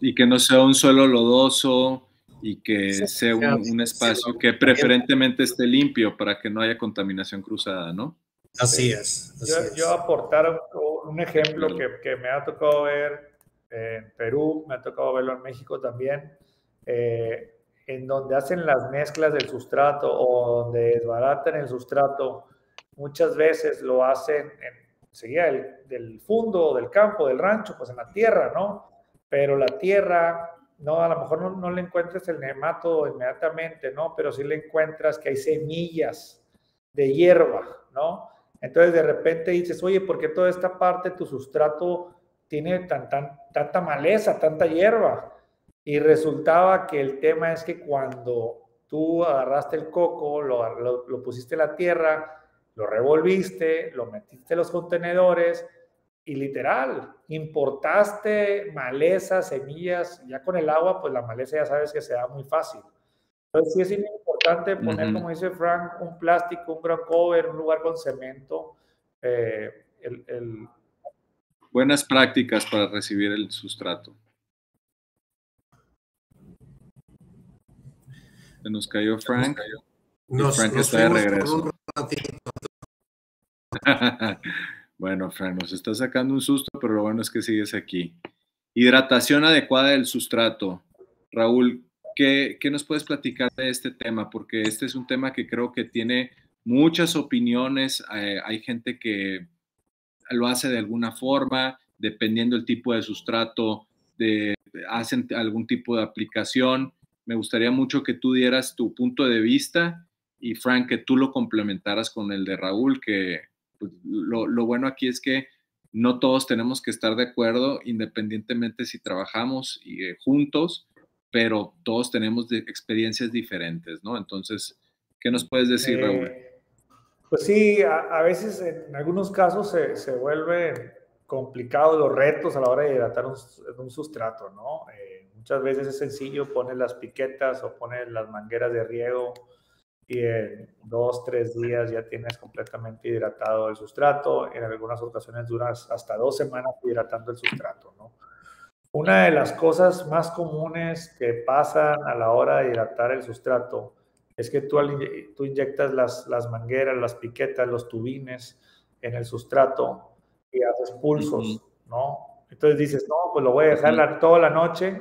Y que no sea un suelo lodoso y que sea un espacio que preferentemente esté limpio para que no haya contaminación cruzada, ¿no? Así es. Yo aportar un ejemplo que me ha tocado ver en Perú, me ha tocado verlo en México también, en donde hacen las mezclas del sustrato o donde desbaratan el sustrato. Muchas veces lo hacen enseguida del fondo, del campo, del rancho, pues en la tierra, ¿no? Pero la tierra, no, a lo mejor no le encuentres el nemato inmediatamente, ¿no? Pero sí le encuentras que hay semillas de hierba, ¿no? Entonces de repente dices, oye, ¿por qué toda esta parte de tu sustrato tiene tanta maleza, tanta hierba? Y resultaba que el tema es que cuando tú agarraste el coco, lo pusiste en la tierra, lo revolviste, lo metiste en los contenedores y literal, importaste maleza, semillas, ya con el agua, pues la maleza ya sabes que se da muy fácil. Entonces sí es importante poner, como dice Frank, un plástico, un ground cover, un lugar con cemento. Buenas prácticas para recibir el sustrato. Se nos cayó Frank. Frank está de regreso. Bueno, Fran, nos está sacando un susto, pero lo bueno es que sigues aquí. Hidratación adecuada del sustrato. Raúl, ¿qué nos puedes platicar de este tema? Porque este es un tema que creo que tiene muchas opiniones. Hay gente que lo hace de alguna forma, dependiendo del tipo de sustrato, hacen algún tipo de aplicación. Me gustaría mucho que tú dieras tu punto de vista y, Frank, que tú lo complementaras con el de Raúl, que pues, lo bueno aquí es que no todos tenemos que estar de acuerdo, independientemente si trabajamos juntos, pero todos tenemos experiencias diferentes, ¿no? Entonces, ¿qué nos puedes decir, Raúl? Pues sí, a veces en algunos casos se vuelve complicado los retos a la hora de hidratar un sustrato, ¿no? Muchas veces es sencillo, pones las piquetas o pones las mangueras de riego y en 2, 3 días ya tienes completamente hidratado el sustrato. En algunas ocasiones duras hasta 2 semanas hidratando el sustrato, ¿no? Una de las cosas más comunes que pasan a la hora de hidratar el sustrato es que tú inyectas las mangueras, las piquetas, los tubines en el sustrato y haces pulsos, ¿no? Entonces dices, no, pues lo voy a dejar toda la noche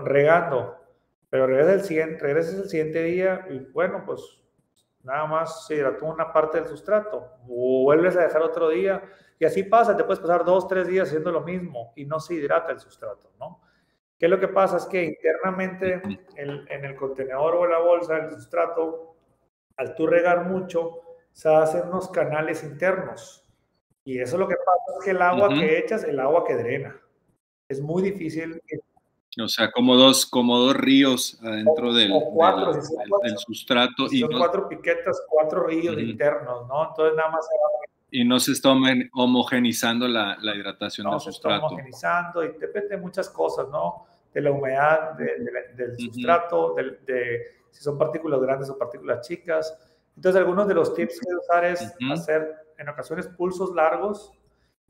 regando, pero regresas el siguiente día y bueno, pues nada más se hidrató una parte del sustrato, o vuelves a dejar otro día, y así pasa, te puedes pasar 2, 3 días haciendo lo mismo y no se hidrata el sustrato, ¿no? ¿Qué es lo que pasa? Es que internamente en el contenedor o la bolsa del sustrato, al tú regar mucho, se hacen unos canales internos. Y eso lo que pasa es que el agua que echas, el agua que drena. Es muy difícil. O sea, como dos ríos adentro del sustrato. Si son 4 piquetas, 4 ríos internos, ¿no? Entonces nada más y no se está homogenizando la hidratación del sustrato. No se está homogenizando y depende de muchas cosas, ¿no? De la humedad del sustrato, si son partículas grandes o partículas chicas. Entonces, algunos de los tips que usar es hacer en ocasiones pulsos largos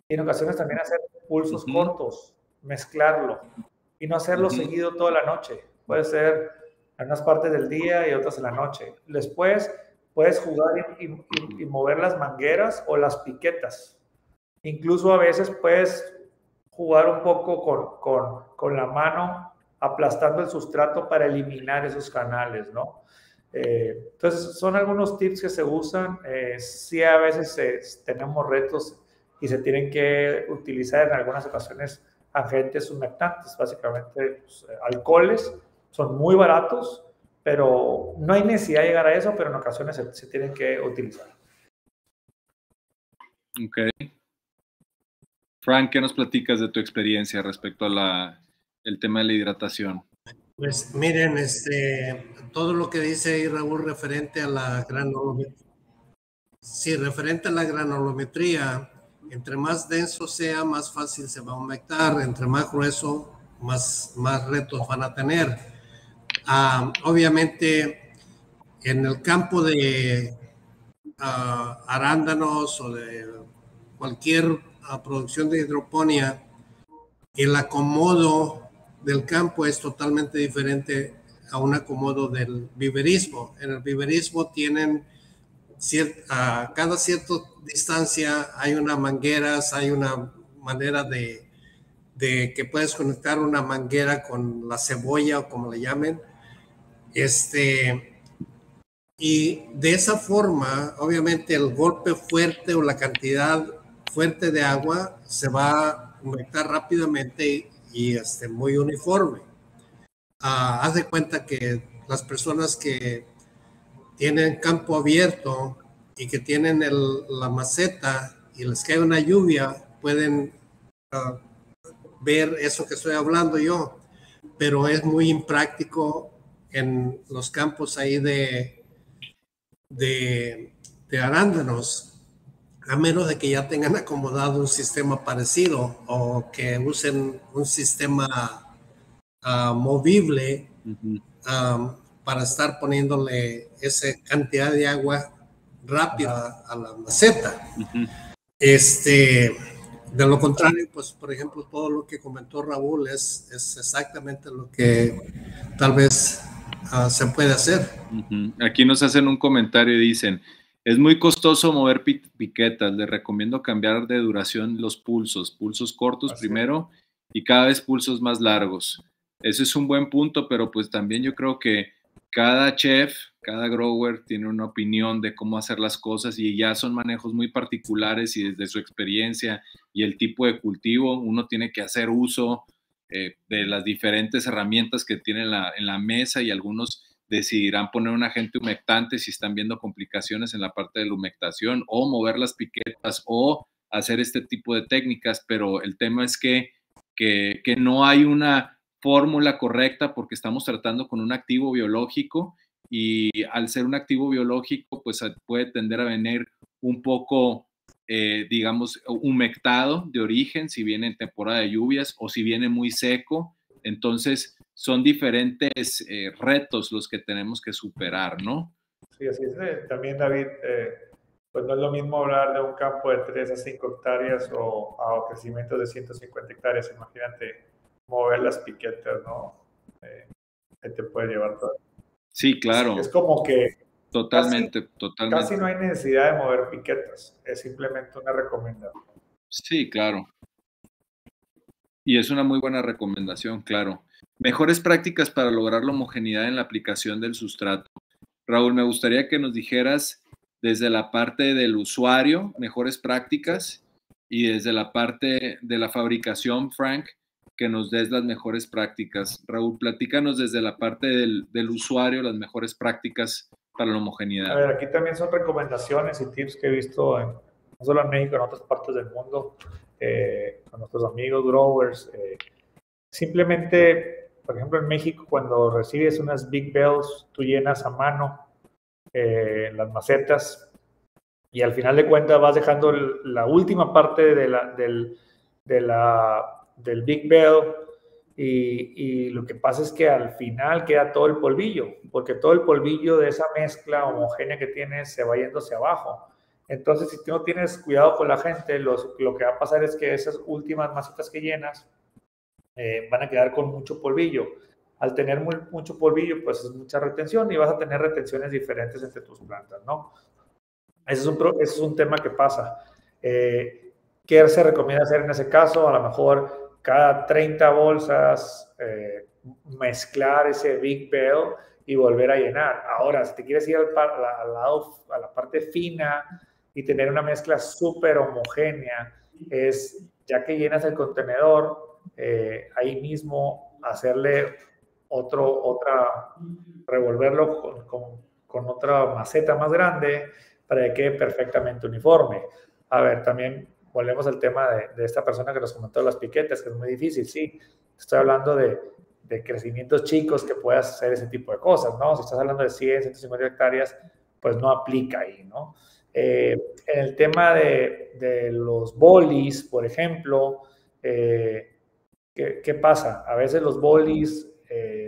y en ocasiones también hacer pulsos cortos, mezclarlo y no hacerlo seguido toda la noche. Puede ser en unas partes del día y otras en la noche. Después puedes jugar y mover las mangueras o las piquetas. Incluso a veces puedes jugar un poco con la mano aplastando el sustrato para eliminar esos canales, ¿no? Entonces, son algunos tips que se usan. Sí, a veces tenemos retos y se tienen que utilizar en algunas ocasiones agentes humectantes, básicamente pues, alcoholes. Son muy baratos, pero no hay necesidad de llegar a eso, pero en ocasiones se tienen que utilizar. Ok. Frank, ¿qué nos platicas de tu experiencia respecto a el tema de la hidratación? Pues miren, todo lo que dice Raúl referente a la granulometría. Sí, referente a la granulometría, entre más denso sea, más fácil se va a humectar, entre más grueso, más retos van a tener. Obviamente, en el campo de arándanos o de cualquier producción de hidroponía, el acomodo del campo es totalmente diferente a un acomodo del viverismo. En el viverismo tienen a cada cierta distancia hay unas mangueras, hay una manera de que puedes conectar una manguera con la cebolla o como le llamen. Y de esa forma, obviamente, el golpe fuerte o la cantidad fuerte de agua se va a humectar rápidamente y muy uniforme. Haz de cuenta que las personas que tienen campo abierto y que tienen la maceta y les cae una lluvia, pueden ver eso que estoy hablando yo, pero es muy impráctico en los campos ahí de arándanos, a menos de que ya tengan acomodado un sistema parecido o que usen un sistema movible para estar poniéndole esa cantidad de agua rápida a la maceta. De lo contrario, pues, por ejemplo, todo lo que comentó Raúl es exactamente lo que tal vez se puede hacer. Aquí nos hacen un comentario y dicen, Es muy costoso mover piquetas. Les recomiendo cambiar de duración los pulsos cortos primero y cada vez pulsos más largos. Ese es un buen punto, pero pues también yo creo que cada chef, cada grower tiene una opinión de cómo hacer las cosas y ya son manejos muy particulares y desde su experiencia y el tipo de cultivo uno tiene que hacer uso de las diferentes herramientas que tiene en la mesa, y algunos decidirán poner un agente humectante si están viendo complicaciones en la parte de la humectación, o mover las piquetas o hacer este tipo de técnicas, pero el tema es que no hay una fórmula correcta porque estamos tratando con un activo biológico, y al ser un activo biológico pues puede tender a venir un poco digamos humectado de origen si viene en temporada de lluvias o si viene muy seco. Entonces son diferentes retos los que tenemos que superar, ¿no? Sí, así es. También, David, pues no es lo mismo hablar de un campo de 3 a 5 hectáreas o a crecimientos de 150 hectáreas. Imagínate mover las piquetas, ¿no? Que te puede llevar todo. Sí, claro. Es como que totalmente. Casi no hay necesidad de mover piquetas. Es simplemente una recomendación. Sí, claro. Y es una muy buena recomendación, claro. Mejores prácticas para lograr la homogeneidad en la aplicación del sustrato. Raúl, me gustaría que nos dijeras desde la parte del usuario, mejores prácticas, y desde la parte de la fabricación, Frank, que nos des las mejores prácticas. Raúl, platícanos desde la parte del usuario, las mejores prácticas para la homogeneidad. A ver, aquí también son recomendaciones y tips que he visto no solo en México, en otras partes del mundo, con nuestros amigos growers. Simplemente, por ejemplo, en México, cuando recibes unas big bales, tú llenas a mano las macetas y al final de cuentas vas dejando la última parte del big bale, y lo que pasa es que al final queda todo el polvillo, porque todo el polvillo de esa mezcla homogénea que tienes se va yendo hacia abajo. Entonces, si tú no tienes cuidado con la gente, lo que va a pasar es que esas últimas macetas que llenas van a quedar con mucho polvillo. Al tener mucho polvillo, pues es mucha retención, y vas a tener retenciones diferentes entre tus plantas, ¿no? Ese es un tema que pasa. ¿Qué se recomienda hacer en ese caso? A lo mejor cada 30 bolsas mezclar ese big bale y volver a llenar. Ahora, si te quieres ir a la parte fina y tener una mezcla súper homogénea, es ya que llenas el contenedor, ahí mismo hacerle revolverlo con otra maceta más grande para que quede perfectamente uniforme. A ver, también volvemos al tema de esta persona que nos comentó las piquetas, que es muy difícil. Sí, estoy hablando de crecimientos chicos que puedas hacer ese tipo de cosas, ¿no? Si estás hablando de 100, 150 hectáreas, pues no aplica ahí, ¿no? En el tema de los bolis, por ejemplo, ¿qué pasa? A veces los bolis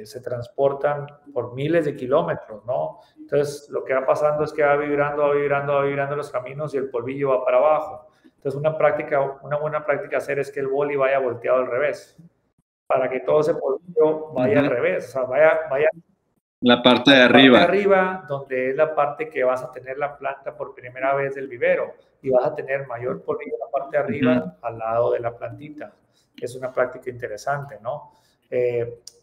se transportan por miles de kilómetros, ¿no? Entonces, lo que va pasando es que va vibrando los caminos y el polvillo va para abajo. Entonces, una buena práctica hacer es que el boli vaya volteado al revés, para que todo ese polvillo vaya al revés, o sea, vaya la parte de arriba. La parte de arriba, donde es la parte que vas a tener la planta por primera vez del vivero, y vas a tener mayor polvillo en la parte de arriba al lado de la plantita. Es una práctica interesante, ¿no?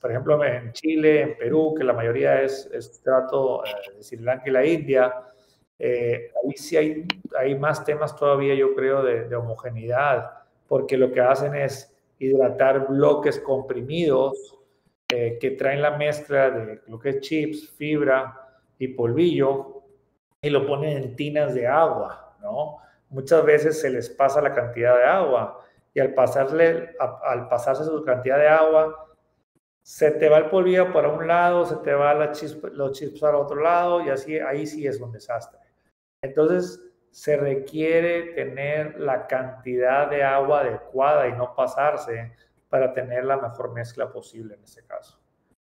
Por ejemplo, en Chile, en Perú, que la mayoría es sustrato de Sri Lanka y la India, ahí sí hay más temas todavía, yo creo, de homogeneidad, porque lo que hacen es hidratar bloques comprimidos que traen la mezcla de lo que es chips, fibra y polvillo, y lo ponen en tinas de agua, ¿no? Muchas veces se les pasa la cantidad de agua, y al pasarse su cantidad de agua, se te va el polvillo para un lado, se te va los chips para otro lado, y así, ahí sí es un desastre. Entonces, se requiere tener la cantidad de agua adecuada y no pasarse para tener la mejor mezcla posible en este caso.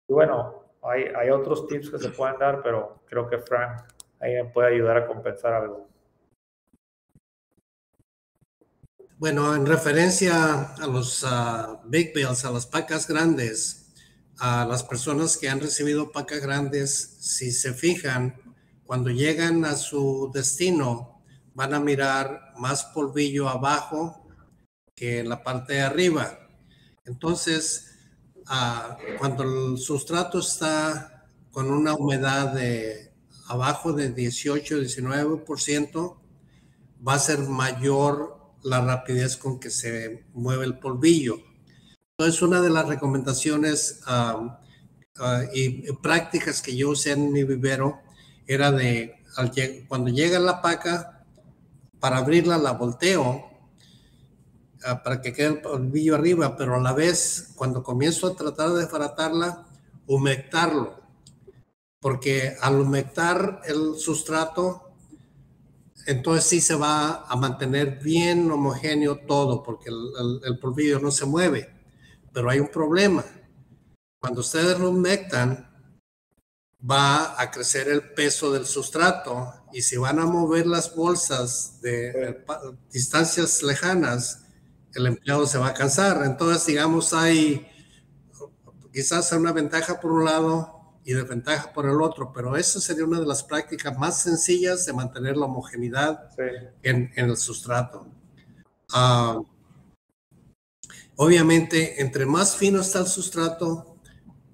Y bueno, hay otros tips que se pueden dar, pero creo que Frank ahí me puede ayudar a compensar algo. Bueno, en referencia a los big bales, a las pacas grandes, a las personas que han recibido pacas grandes, si se fijan, cuando llegan a su destino van a mirar más polvillo abajo que en la parte de arriba. Entonces, cuando el sustrato está con una humedad de abajo de 18-19%, va a ser mayor la rapidez con que se mueve el polvillo. Entonces, una de las recomendaciones y prácticas que yo usé en mi vivero era de cuando llega la paca, para abrirla la volteo para que quede el polvillo arriba, pero a la vez, cuando comienzo a tratar de desbaratarla, humectarlo, porque al humectar el sustrato, entonces sí se va a mantener bien homogéneo todo, porque el polvillo no se mueve. Pero hay un problema. Cuando ustedes lo humectan, va a crecer el peso del sustrato, y si van a mover las bolsas de distancias lejanas, el empleado se va a cansar. Entonces, digamos, hay quizás una ventaja por un lado y desventaja por el otro, pero esa sería una de las prácticas más sencillas de mantener la homogeneidad en el sustrato. Obviamente, entre más fino está el sustrato,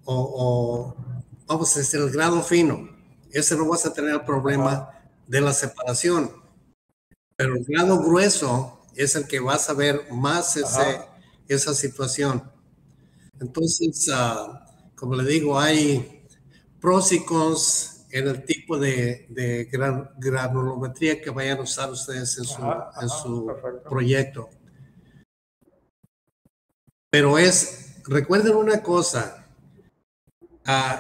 vamos a decir, el grado fino, ese no vas a tener el problema de la separación, pero el grado grueso es el que vas a ver más esa situación. Entonces, como le digo, hay pros y cons en el tipo de granulometría que vayan a usar ustedes en su proyecto. Pero recuerden una cosa,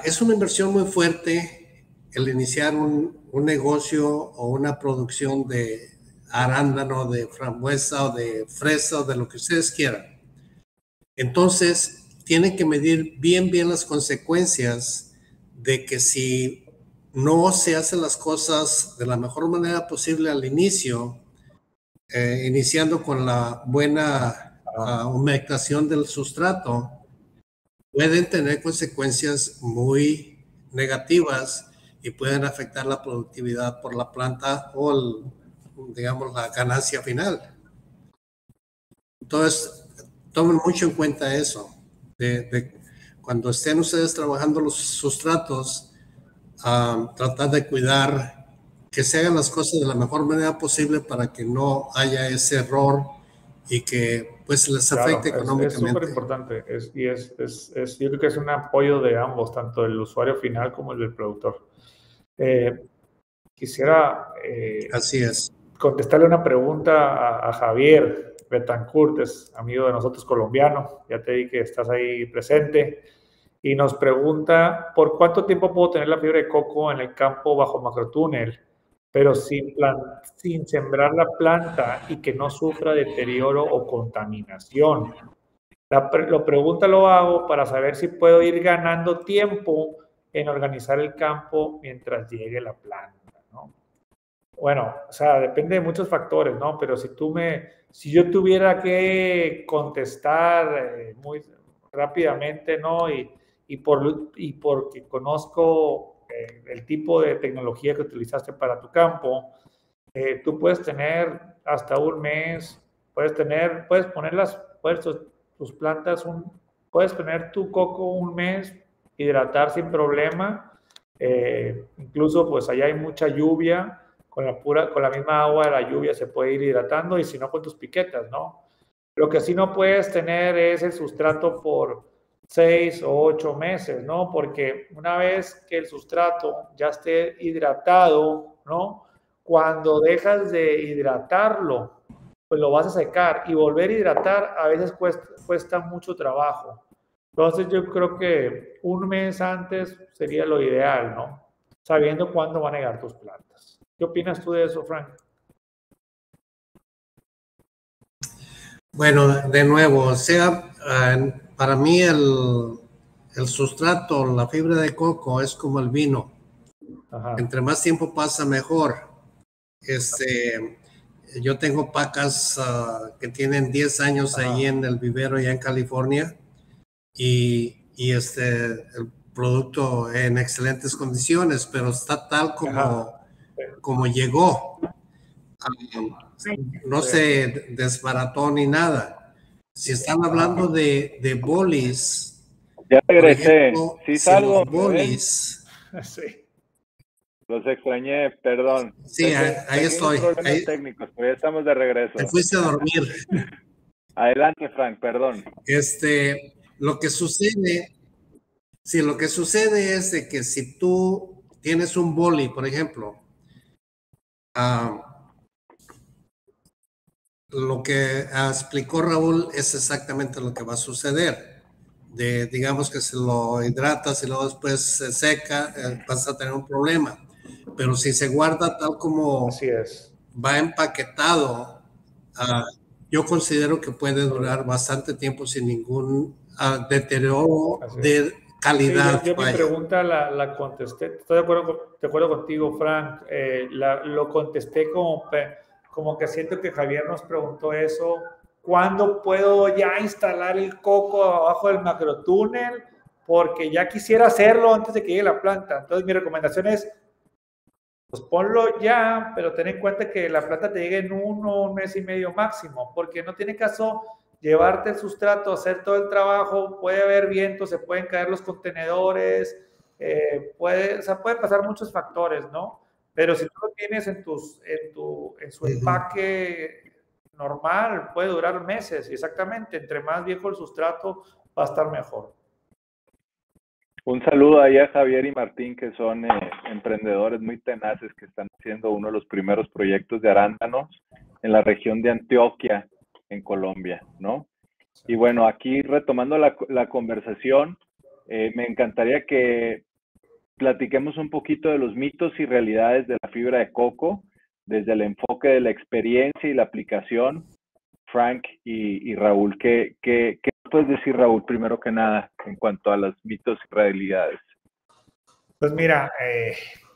es una inversión muy fuerte el iniciar un negocio o una producción de arándano, de frambuesa o de fresa o de lo que ustedes quieran. Entonces, tienen que medir bien las consecuencias de que si no se hacen las cosas de la mejor manera posible al inicio, iniciando con la buena humectación del sustrato, pueden tener consecuencias muy negativas y pueden afectar la productividad por la planta o digamos, la ganancia final. Entonces, tomen mucho en cuenta eso. Cuando estén ustedes trabajando los sustratos, tratar de cuidar que se hagan las cosas de la mejor manera posible para que no haya ese error y que pues les afecte económicamente. Es súper importante yo creo que es un apoyo de ambos, tanto del usuario final como el del productor. Quisiera así es, contestarle una pregunta a Javier Betancourt, es amigo de nosotros, colombiano, ya te vi que estás ahí presente, y nos pregunta, ¿por cuánto tiempo puedo tener la fibra de coco en el campo bajo macrotúnel, pero sin sembrar la planta y que no sufra deterioro o contaminación? Lo hago para saber si puedo ir ganando tiempo en organizar el campo mientras llegue la planta, ¿no? Bueno, o sea, depende de muchos factores, ¿no? Pero si yo tuviera que contestar muy rápidamente, ¿no? Y porque conozco el tipo de tecnología que utilizaste para tu campo, tú puedes tener hasta un mes, puedes poner tus plantas, puedes tener tu coco un mes, hidratar sin problema, incluso pues allá hay mucha lluvia, con la misma agua de la lluvia se puede ir hidratando, y si no, con tus piquetas, ¿no? Lo que sí no puedes tener es el sustrato por 6 o 8 meses, ¿no? Porque una vez que el sustrato ya esté hidratado, ¿no? Cuando dejas de hidratarlo, pues lo vas a secar, y volver a hidratar a veces cuesta mucho trabajo. Entonces yo creo que un mes antes sería lo ideal, ¿no? Sabiendo cuándo van a llegar tus plantas. ¿Qué opinas tú de eso, Frank? Bueno, de nuevo, o sea, para mí el sustrato, la fibra de coco es como el vino. Ajá. Entre más tiempo pasa, mejor. Yo tengo pacas que tienen 10 años ahí en el vivero, allá en California, y el producto en excelentes condiciones, pero está tal como llegó. No se desbarató ni nada. Si están hablando de bolis, ya regresé. Por ejemplo, sí si salgo, los bolis, Sí. los extrañé, perdón. sí, ahí estoy. Problemas Ahí, técnicos, pero ya estamos de regreso. te fuiste a dormir. Adelante, Frank, perdón. Lo que sucede, sí, lo que sucede es de que si tú tienes un boli, por ejemplo, lo que explicó Raúl es exactamente lo que va a suceder. Digamos que se lo hidratas y luego después se seca, vas a tener un problema. Pero si se guarda tal como Así es. va empaquetado, yo considero que puede durar bastante tiempo sin ningún deterioro de calidad. Sí, yo mi pregunta la contesté. Estoy de acuerdo contigo, Frank. Lo contesté como que siento que Javier nos preguntó eso. ¿Cuándo puedo ya instalar el coco abajo del macrotúnel? Porque ya quisiera hacerlo antes de que llegue la planta. Entonces mi recomendación es, pues ponlo ya, pero ten en cuenta que la planta te llegue en un mes y medio máximo, porque no tiene caso llevarte el sustrato, hacer todo el trabajo, puede haber viento, se pueden caer los contenedores, pueden pasar muchos factores, ¿no? Pero si tú lo tienes en su empaque normal, puede durar meses, y exactamente, entre más viejo el sustrato, va a estar mejor. Un saludo ahí a Javier y Martín, que son emprendedores muy tenaces, que están haciendo uno de los primeros proyectos de arándanos en la región de Antioquia, en Colombia, ¿no? Y bueno, aquí retomando la conversación, me encantaría que platiquemos un poquito de los mitos y realidades de la fibra de coco, desde el enfoque de la experiencia y la aplicación. Frank y Raúl, ¿qué puedes decir, Raúl, primero que nada, en cuanto a los mitos y realidades? Pues mira,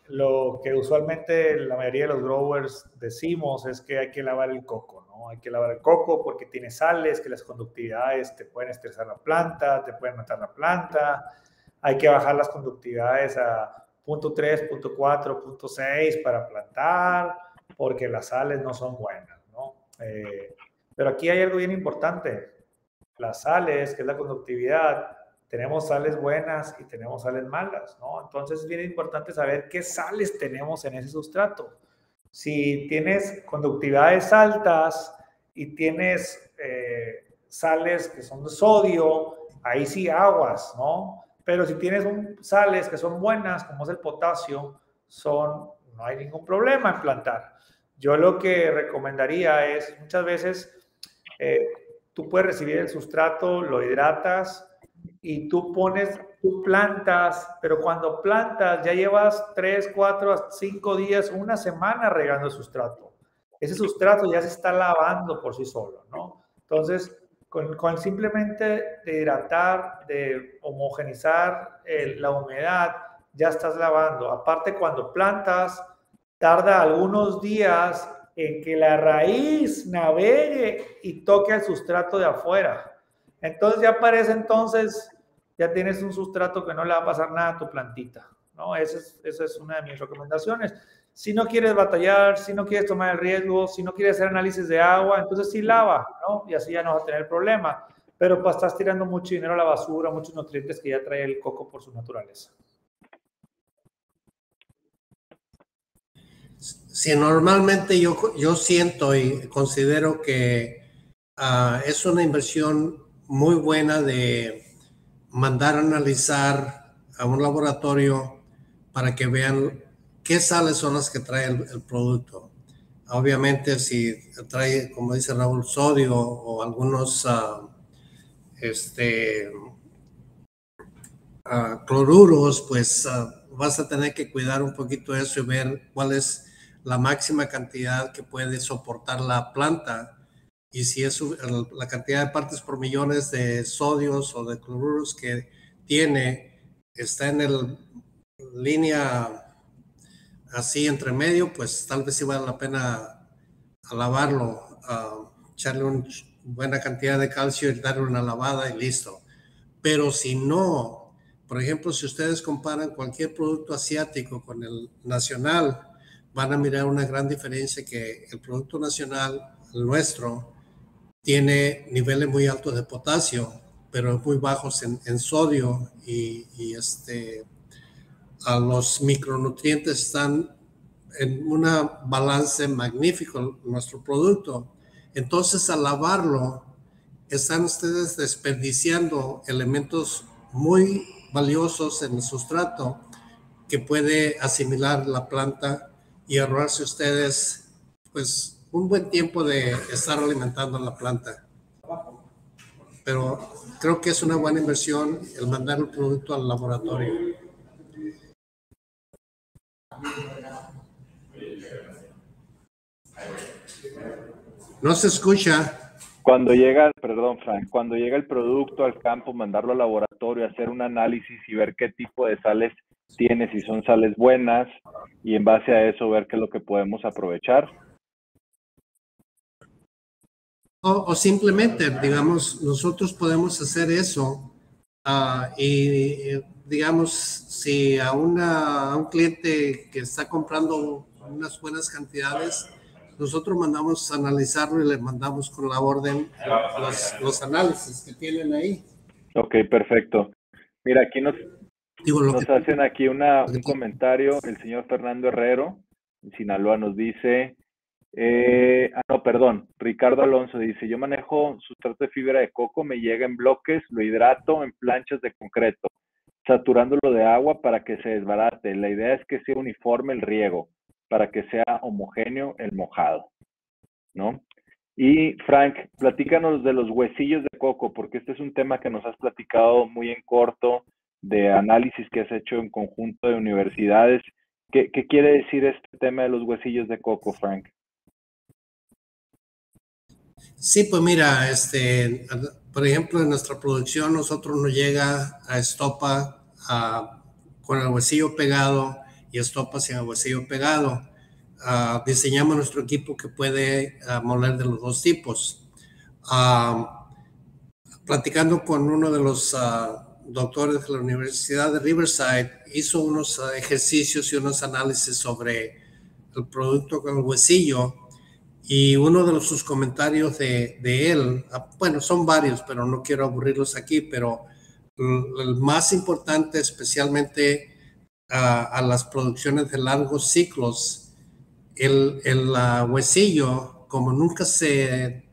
lo que usualmente la mayoría de los growers decimos es que hay que lavar el coco, ¿no? Hay que lavar el coco porque tiene sales, que las conductividades te pueden estresar la planta, te pueden matar la planta. Hay que bajar las conductividades a 0.3, 0.4, 0.6 para plantar, porque las sales no son buenas, ¿no? Pero aquí hay algo bien importante. Las sales, que es la conductividad, tenemos sales buenas y tenemos sales malas, ¿no? Entonces es bien importante saber qué sales tenemos en ese sustrato. Si tienes conductividades altas y tienes sales que son de sodio, ahí sí aguas, ¿no? Pero si tienes sales que son buenas, como es el potasio, no hay ningún problema en plantar. Yo lo que recomendaría es, muchas veces, tú puedes recibir el sustrato, lo hidratas y tú plantas, pero cuando plantas ya llevas 3, 4, 5 días, una semana regando el sustrato. Ese sustrato ya se está lavando por sí solo, ¿no? Entonces, con simplemente de hidratar, de homogenizar la humedad, ya estás lavando. Aparte, cuando plantas, tarda algunos días en que la raíz navegue y toque el sustrato de afuera. Entonces ya para ese entonces ya tienes un sustrato que no le va a pasar nada a tu plantita, ¿no? Esa es una de mis recomendaciones. Si no quieres batallar, si no quieres tomar el riesgo, si no quieres hacer análisis de agua, entonces sí lava, ¿no? Y así ya no vas a tener problema. Pero pues estás tirando mucho dinero a la basura, muchos nutrientes que ya trae el coco por su naturaleza. Sí, normalmente yo siento y considero que es una inversión muy buena de mandar a analizar a un laboratorio para que vean qué sales son las que trae el producto. Obviamente si trae, como dice Raúl, sodio o algunos cloruros, pues vas a tener que cuidar un poquito eso y ver cuál es la máxima cantidad que puede soportar la planta, y si es la cantidad de partes por millones de sodios o de cloruros que tiene, está en el línea así entre medio, pues tal vez sí vale la pena lavarlo, echarle una buena cantidad de calcio y darle una lavada y listo. Pero si no, por ejemplo, si ustedes comparan cualquier producto asiático con el nacional, van a mirar una gran diferencia, que el producto nacional, el nuestro, tiene niveles muy altos de potasio, pero muy bajos en sodio y a los micronutrientes están en un balance magnífico en nuestro producto. Entonces, al lavarlo, están ustedes desperdiciando elementos muy valiosos en el sustrato que puede asimilar la planta y ahorrarse ustedes pues un buen tiempo de estar alimentando a la planta. Pero creo que es una buena inversión el mandar el producto al laboratorio. No se escucha. Cuando llega, perdón, Frank, cuando llega el producto al campo, mandarlo al laboratorio, hacer un análisis y ver qué tipo de sales tiene, si son sales buenas, y en base a eso ver qué es lo que podemos aprovechar. O simplemente, digamos, nosotros podemos hacer eso y, digamos, si a un cliente que está comprando unas buenas cantidades, nosotros mandamos a analizarlo y le mandamos con la orden los análisis que tienen ahí. Ok, perfecto. Mira, aquí nos hacen aquí un comentario, el señor Fernando Herrero, en Sinaloa, nos dice, Ricardo Alonso dice, yo manejo sustrato de fibra de coco, me llega en bloques, lo hidrato en planchas de concreto, saturándolo de agua para que se desbarate. La idea es que sea uniforme el riego, para que sea homogéneo el mojado, ¿no? Y Frank, platícanos de los huesillos de coco, porque este es un tema que nos has platicado muy en corto, de análisis que has hecho en conjunto de universidades. ¿Qué quiere decir este tema de los huesillos de coco, Frank? Sí, pues mira, por ejemplo, en nuestra producción nosotros nos llega a estopa con el huesillo pegado y estopa sin el huesillo pegado. Diseñamos nuestro equipo que puede moler de los dos tipos. Platicando con uno de los doctores de la Universidad de Riverside, hizo unos ejercicios y unos análisis sobre el producto con el huesillo. Y uno de sus comentarios de él, bueno, son varios, pero no quiero aburrirlos aquí, pero el más importante, especialmente a las producciones de largos ciclos, el huesillo, como nunca se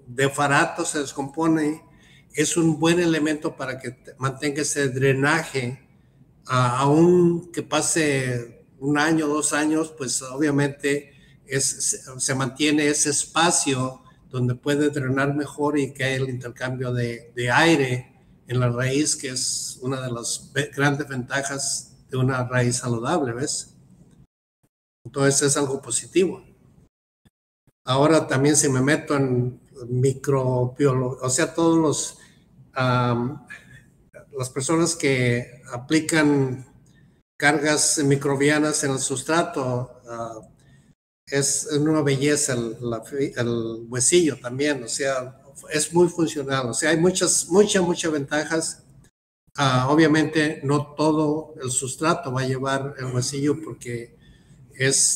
desbarata, se descompone, es un buen elemento para que mantenga ese drenaje, aún que pase 1 año, 2 años, pues obviamente se mantiene ese espacio donde puede drenar mejor y que hay el intercambio de aire en la raíz, que es una de las grandes ventajas de una raíz saludable, ¿ves? Entonces es algo positivo. Ahora también si me meto en microbiología, o sea, todos las personas que aplican cargas microbianas en el sustrato, es una belleza el huesillo también, o sea, es muy funcional, o sea, hay muchas ventajas. Obviamente no todo el sustrato va a llevar el huesillo porque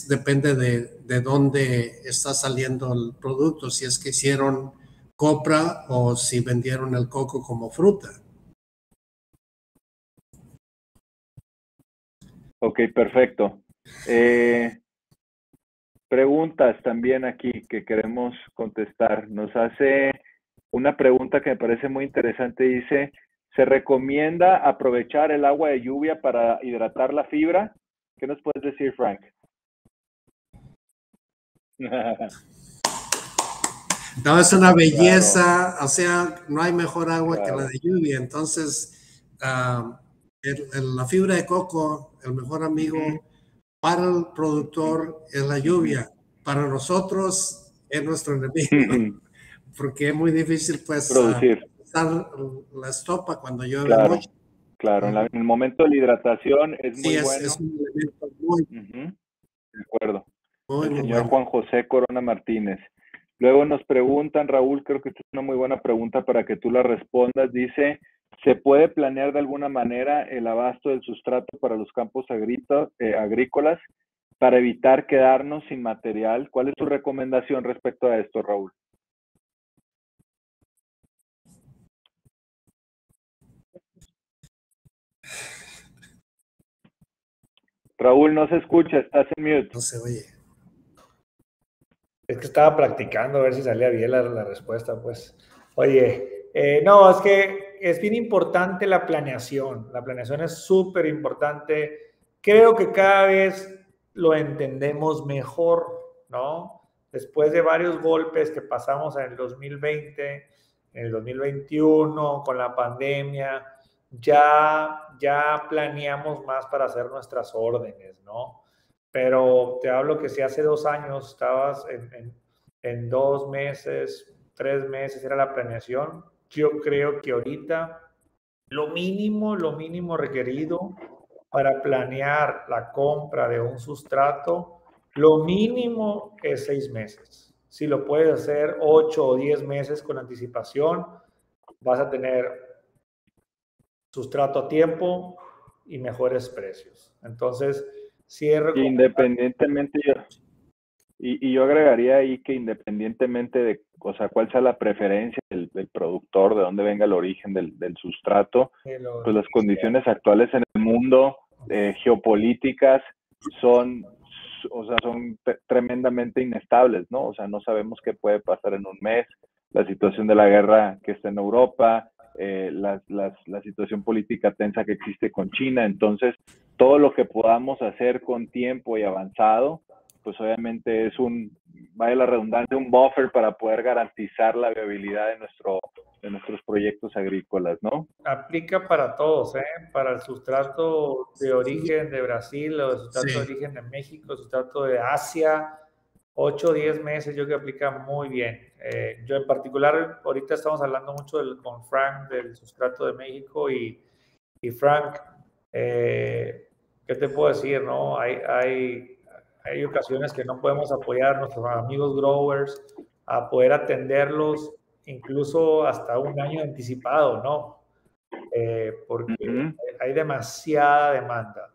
depende de dónde está saliendo el producto, si es que hicieron copra o si vendieron el coco como fruta. Ok, perfecto. Preguntas también aquí que queremos contestar. Nos hace una pregunta que me parece muy interesante. Dice, ¿se recomienda aprovechar el agua de lluvia para hidratar la fibra? ¿Qué nos puedes decir, Frank? No, es una belleza, claro. O sea, no hay mejor agua claro. que la de lluvia. Entonces, la fibra de coco, el mejor amigo para el productor es la lluvia. Para nosotros es nuestro enemigo, porque es muy difícil, pues, producir la estopa cuando llueve claro, mucho. Claro, en el momento de la hidratación es muy bueno. Es un elemento muy de acuerdo. Muy, el muy señor bueno. Juan José Corona Martínez. Luego nos preguntan, Raúl, creo que esta es una muy buena pregunta para que tú la respondas. Dice, ¿se puede planear de alguna manera el abasto del sustrato para los campos agrícolas para evitar quedarnos sin material. ¿Cuál es tu recomendación respecto a esto, Raúl? Raúl, no se escucha, estás en mute. No se oye. Es que estaba practicando a ver si salía bien la respuesta, pues. Oye, no, es que es bien importante la planeación. La planeación es súper importante. Creo que cada vez lo entendemos mejor, ¿no? Después de varios golpes que pasamos en el 2020, en el 2021, con la pandemia, ya planeamos más para hacer nuestras órdenes, ¿no? Pero te hablo que si hace 2 años estabas en 2 meses, 3 meses era la planeación, yo creo que ahorita lo mínimo requerido para planear la compra de un sustrato, lo mínimo es 6 meses. Si lo puedes hacer 8 o 10 meses con anticipación, vas a tener sustrato a tiempo y mejores precios. Entonces, cierro. Independientemente, yo agregaría ahí que independientemente de, o sea, cuál sea la preferencia del productor, de dónde venga el origen del sustrato, pues las condiciones actuales en el mundo geopolíticas son tremendamente inestables, ¿no? O sea, no sabemos qué puede pasar en un mes, la situación de la guerra que está en Europa, la situación política tensa que existe con China. Entonces, todo lo que podamos hacer con tiempo y avanzado, pues obviamente es vaya la redundancia, un buffer para poder garantizar la viabilidad de nuestros proyectos agrícolas, ¿no? Aplica para todos, ¿eh? Para el sustrato de origen de Brasil, o el sustrato de origen de México, el sustrato de Asia, 8 o 10 meses, yo creo que aplica muy bien. Yo en particular, ahorita estamos hablando mucho con Frank del sustrato de México y Frank, ¿qué te puedo decir, no? Hay ocasiones que no podemos apoyar a nuestros amigos growers a poder atenderlos incluso hasta un año anticipado, ¿no? Porque hay demasiada demanda,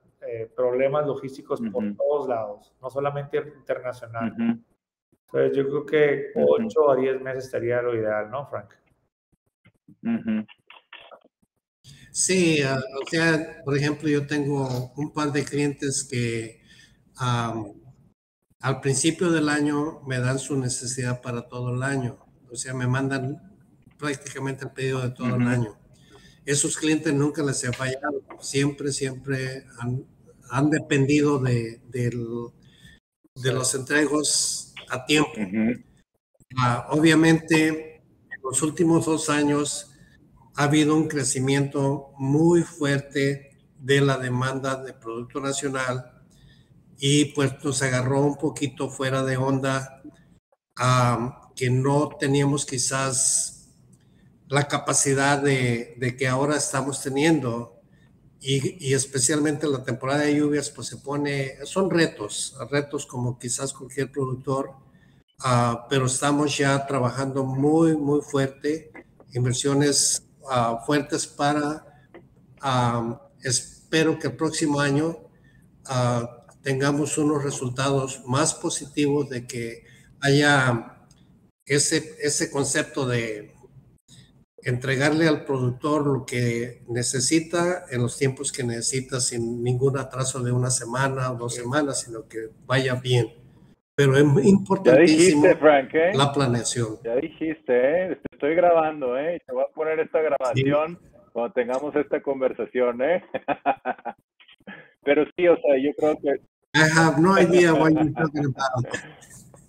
problemas logísticos por todos lados, no solamente internacional. Entonces yo creo que 8 a 10 meses estaría lo ideal, ¿no, Frank? Sí, o sea, por ejemplo, yo tengo un par de clientes que al principio del año me dan su necesidad para todo el año. O sea, me mandan prácticamente el pedido de todo el año. Esos clientes nunca les he fallado. Siempre han dependido de los entregos a tiempo. Obviamente, en los últimos 2 años ha habido un crecimiento muy fuerte de la demanda de producto nacional y pues nos agarró un poquito fuera de onda, que no teníamos quizás la capacidad de que ahora estamos teniendo, y especialmente la temporada de lluvias pues son retos como quizás cualquier productor, pero estamos ya trabajando muy fuerte, inversiones fuertes para, espero que el próximo año tengamos unos resultados más positivos, de que haya ese concepto de entregarle al productor lo que necesita en los tiempos que necesita, sin ningún atraso de 1 semana o 2 semanas, sino que vaya bien. Pero es importantísimo, ya dijiste, Frank, la planeación. Ya dijiste, te estoy grabando, te voy a poner esta grabación cuando tengamos esta conversación, Pero sí, o sea, yo creo que... I have no idea what you're talking about.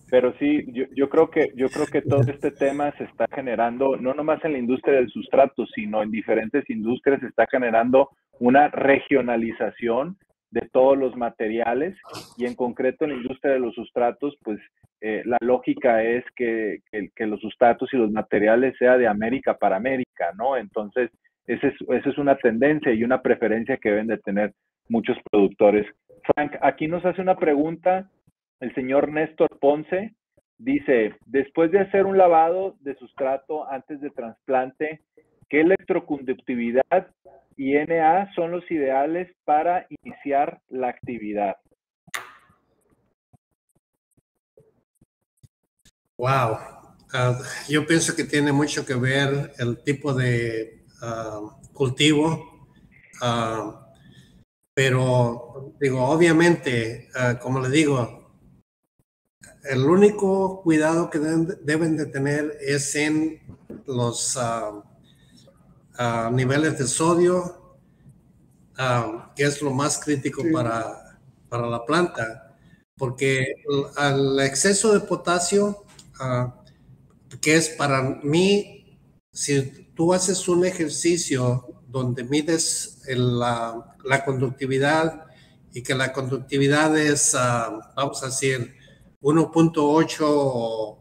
Pero sí, yo creo que todo este tema se está generando, no nomás en la industria del sustrato, sino en diferentes industrias se está generando una regionalización de todos los materiales, y en concreto en la industria de los sustratos, pues la lógica es que los sustratos y los materiales sea de América para América, ¿no? Entonces, esa es una tendencia y una preferencia que deben de tener muchos productores. Frank, aquí nos hace una pregunta el señor Néstor Ponce. Dice, después de hacer un lavado de sustrato antes de trasplante, ¿qué electroconductividad y Na son los ideales para iniciar la actividad? Wow. Yo pienso que tiene mucho que ver el tipo de cultivo, pero digo, obviamente, como le digo, el único cuidado que deben de tener es en los niveles de sodio, que es lo más crítico Sí. para la planta, porque el exceso de potasio, que es para mí, si tú haces un ejercicio donde mides la conductividad y que la conductividad es, vamos a decir, 1.8 o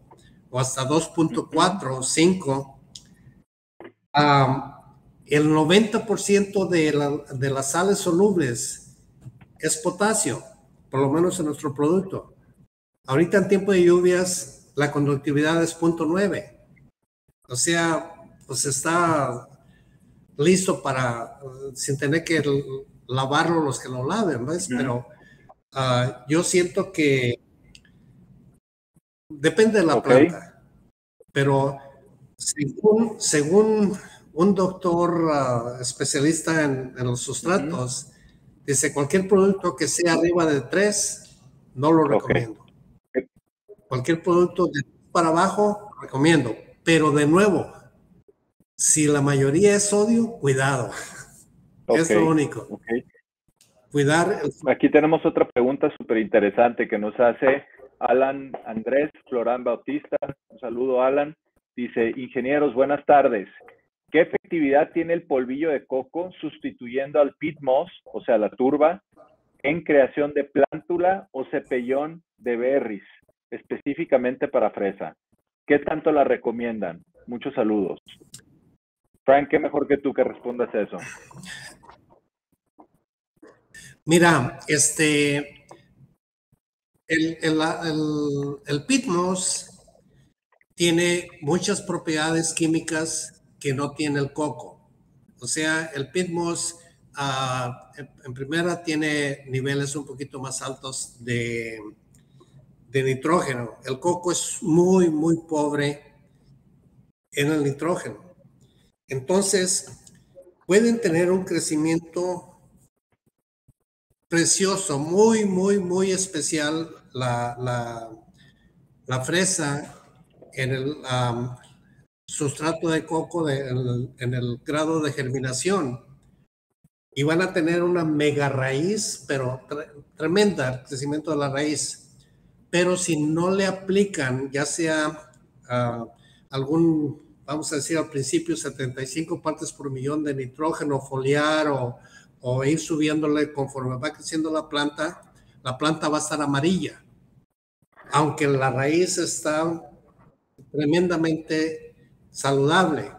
hasta 2.4 o 5, el 90% de las sales solubles es potasio, por lo menos en nuestro producto. Ahorita en tiempo de lluvias, la conductividad es 0.9. O sea, pues está listo para, sin tener que lavarlo los que lo laven, ¿ves? Pero yo siento que depende de la planta, pero según un doctor especialista en los sustratos, dice cualquier producto que sea arriba de 3, no lo recomiendo. Cualquier producto de 3 para abajo, recomiendo. Pero de nuevo, si la mayoría es sodio, cuidado. Es lo único. Cuidar. Aquí tenemos otra pregunta súper interesante que nos hace Alan Andrés Florán Bautista. Un saludo, Alan. Dice, ingenieros, buenas tardes. ¿Qué efectividad tiene el polvillo de coco sustituyendo al peat moss, o sea, la turba, en creación de plántula o cepellón de berries, específicamente para fresa? ¿Qué tanto la recomiendan? Muchos saludos. Frank, ¿qué mejor que tú que respondas eso? Mira, el peat moss tiene muchas propiedades químicas que no tiene el coco. O sea, el peat moss en primera tiene niveles un poquito más altos de nitrógeno. El coco es muy, muy pobre en el nitrógeno. Entonces, pueden tener un crecimiento precioso, muy, muy, muy especial la fresa en el sustrato de coco en el grado de germinación, y van a tener una mega raíz, pero tremenda, crecimiento de la raíz. Pero si no le aplican, ya sea algún, vamos a decir al principio, 75 partes por millón de nitrógeno foliar o ir subiéndole conforme va creciendo la planta va a estar amarilla, aunque la raíz está tremendamente saludable.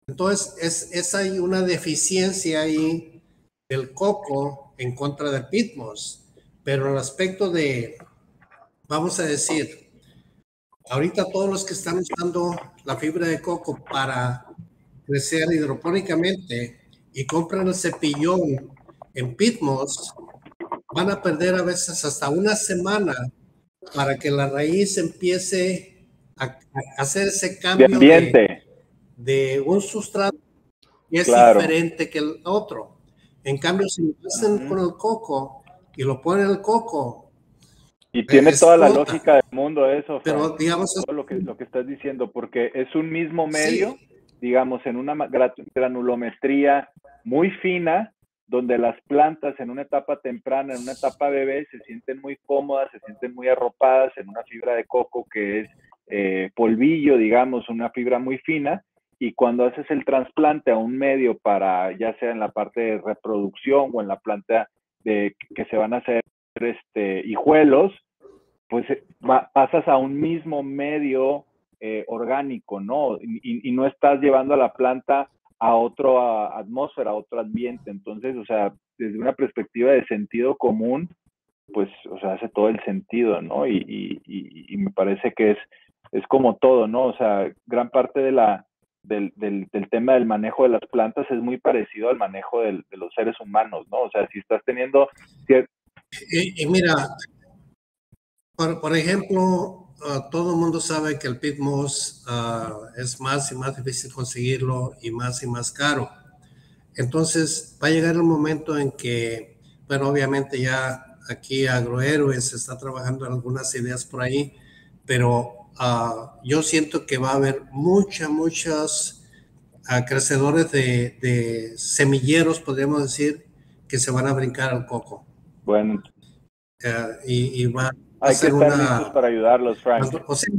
Entonces, hay una deficiencia ahí del coco en contra del peat moss, pero el aspecto de, vamos a decir, ahorita todos los que están usando la fibra de coco para crecer hidropónicamente y compran el cepillón en peat moss, van a perder a veces hasta una semana para que la raíz empiece a hacer ese cambio de un sustrato que es diferente que el otro. En cambio, si lo hacen con el coco y lo ponen en el coco, y tiene toda la lógica del mundo eso, Frank, pero digamos todo lo que estás diciendo, porque es un mismo medio, digamos, en una granulometría muy fina, donde las plantas en una etapa temprana, en una etapa bebé, se sienten muy cómodas, se sienten muy arropadas en una fibra de coco que es polvillo, digamos, una fibra muy fina, y cuando haces el trasplante a un medio para, ya sea en la parte de reproducción o en la planta de que se van a hacer hijuelos, pues pasas a un mismo medio orgánico, ¿no? Y no estás llevando a la planta a otra atmósfera, a otro ambiente. Entonces, o sea, desde una perspectiva de sentido común, pues, o sea, hace todo el sentido, ¿no? Y me parece que es como todo, ¿no? O sea, gran parte del tema del manejo de las plantas es muy parecido al manejo de los seres humanos, ¿no? O sea, si estás teniendo... Y mira, por ejemplo, todo el mundo sabe que el peat moss es más y más difícil conseguirlo y más caro. Entonces va a llegar el momento en que, bueno, obviamente ya aquí Agrohéroes está trabajando en algunas ideas por ahí, pero yo siento que va a haber muchos crecedores de semilleros, podríamos decir, que se van a brincar al coco. Bueno. Y va hay que estar listos para ayudarlos, Frank. O sea,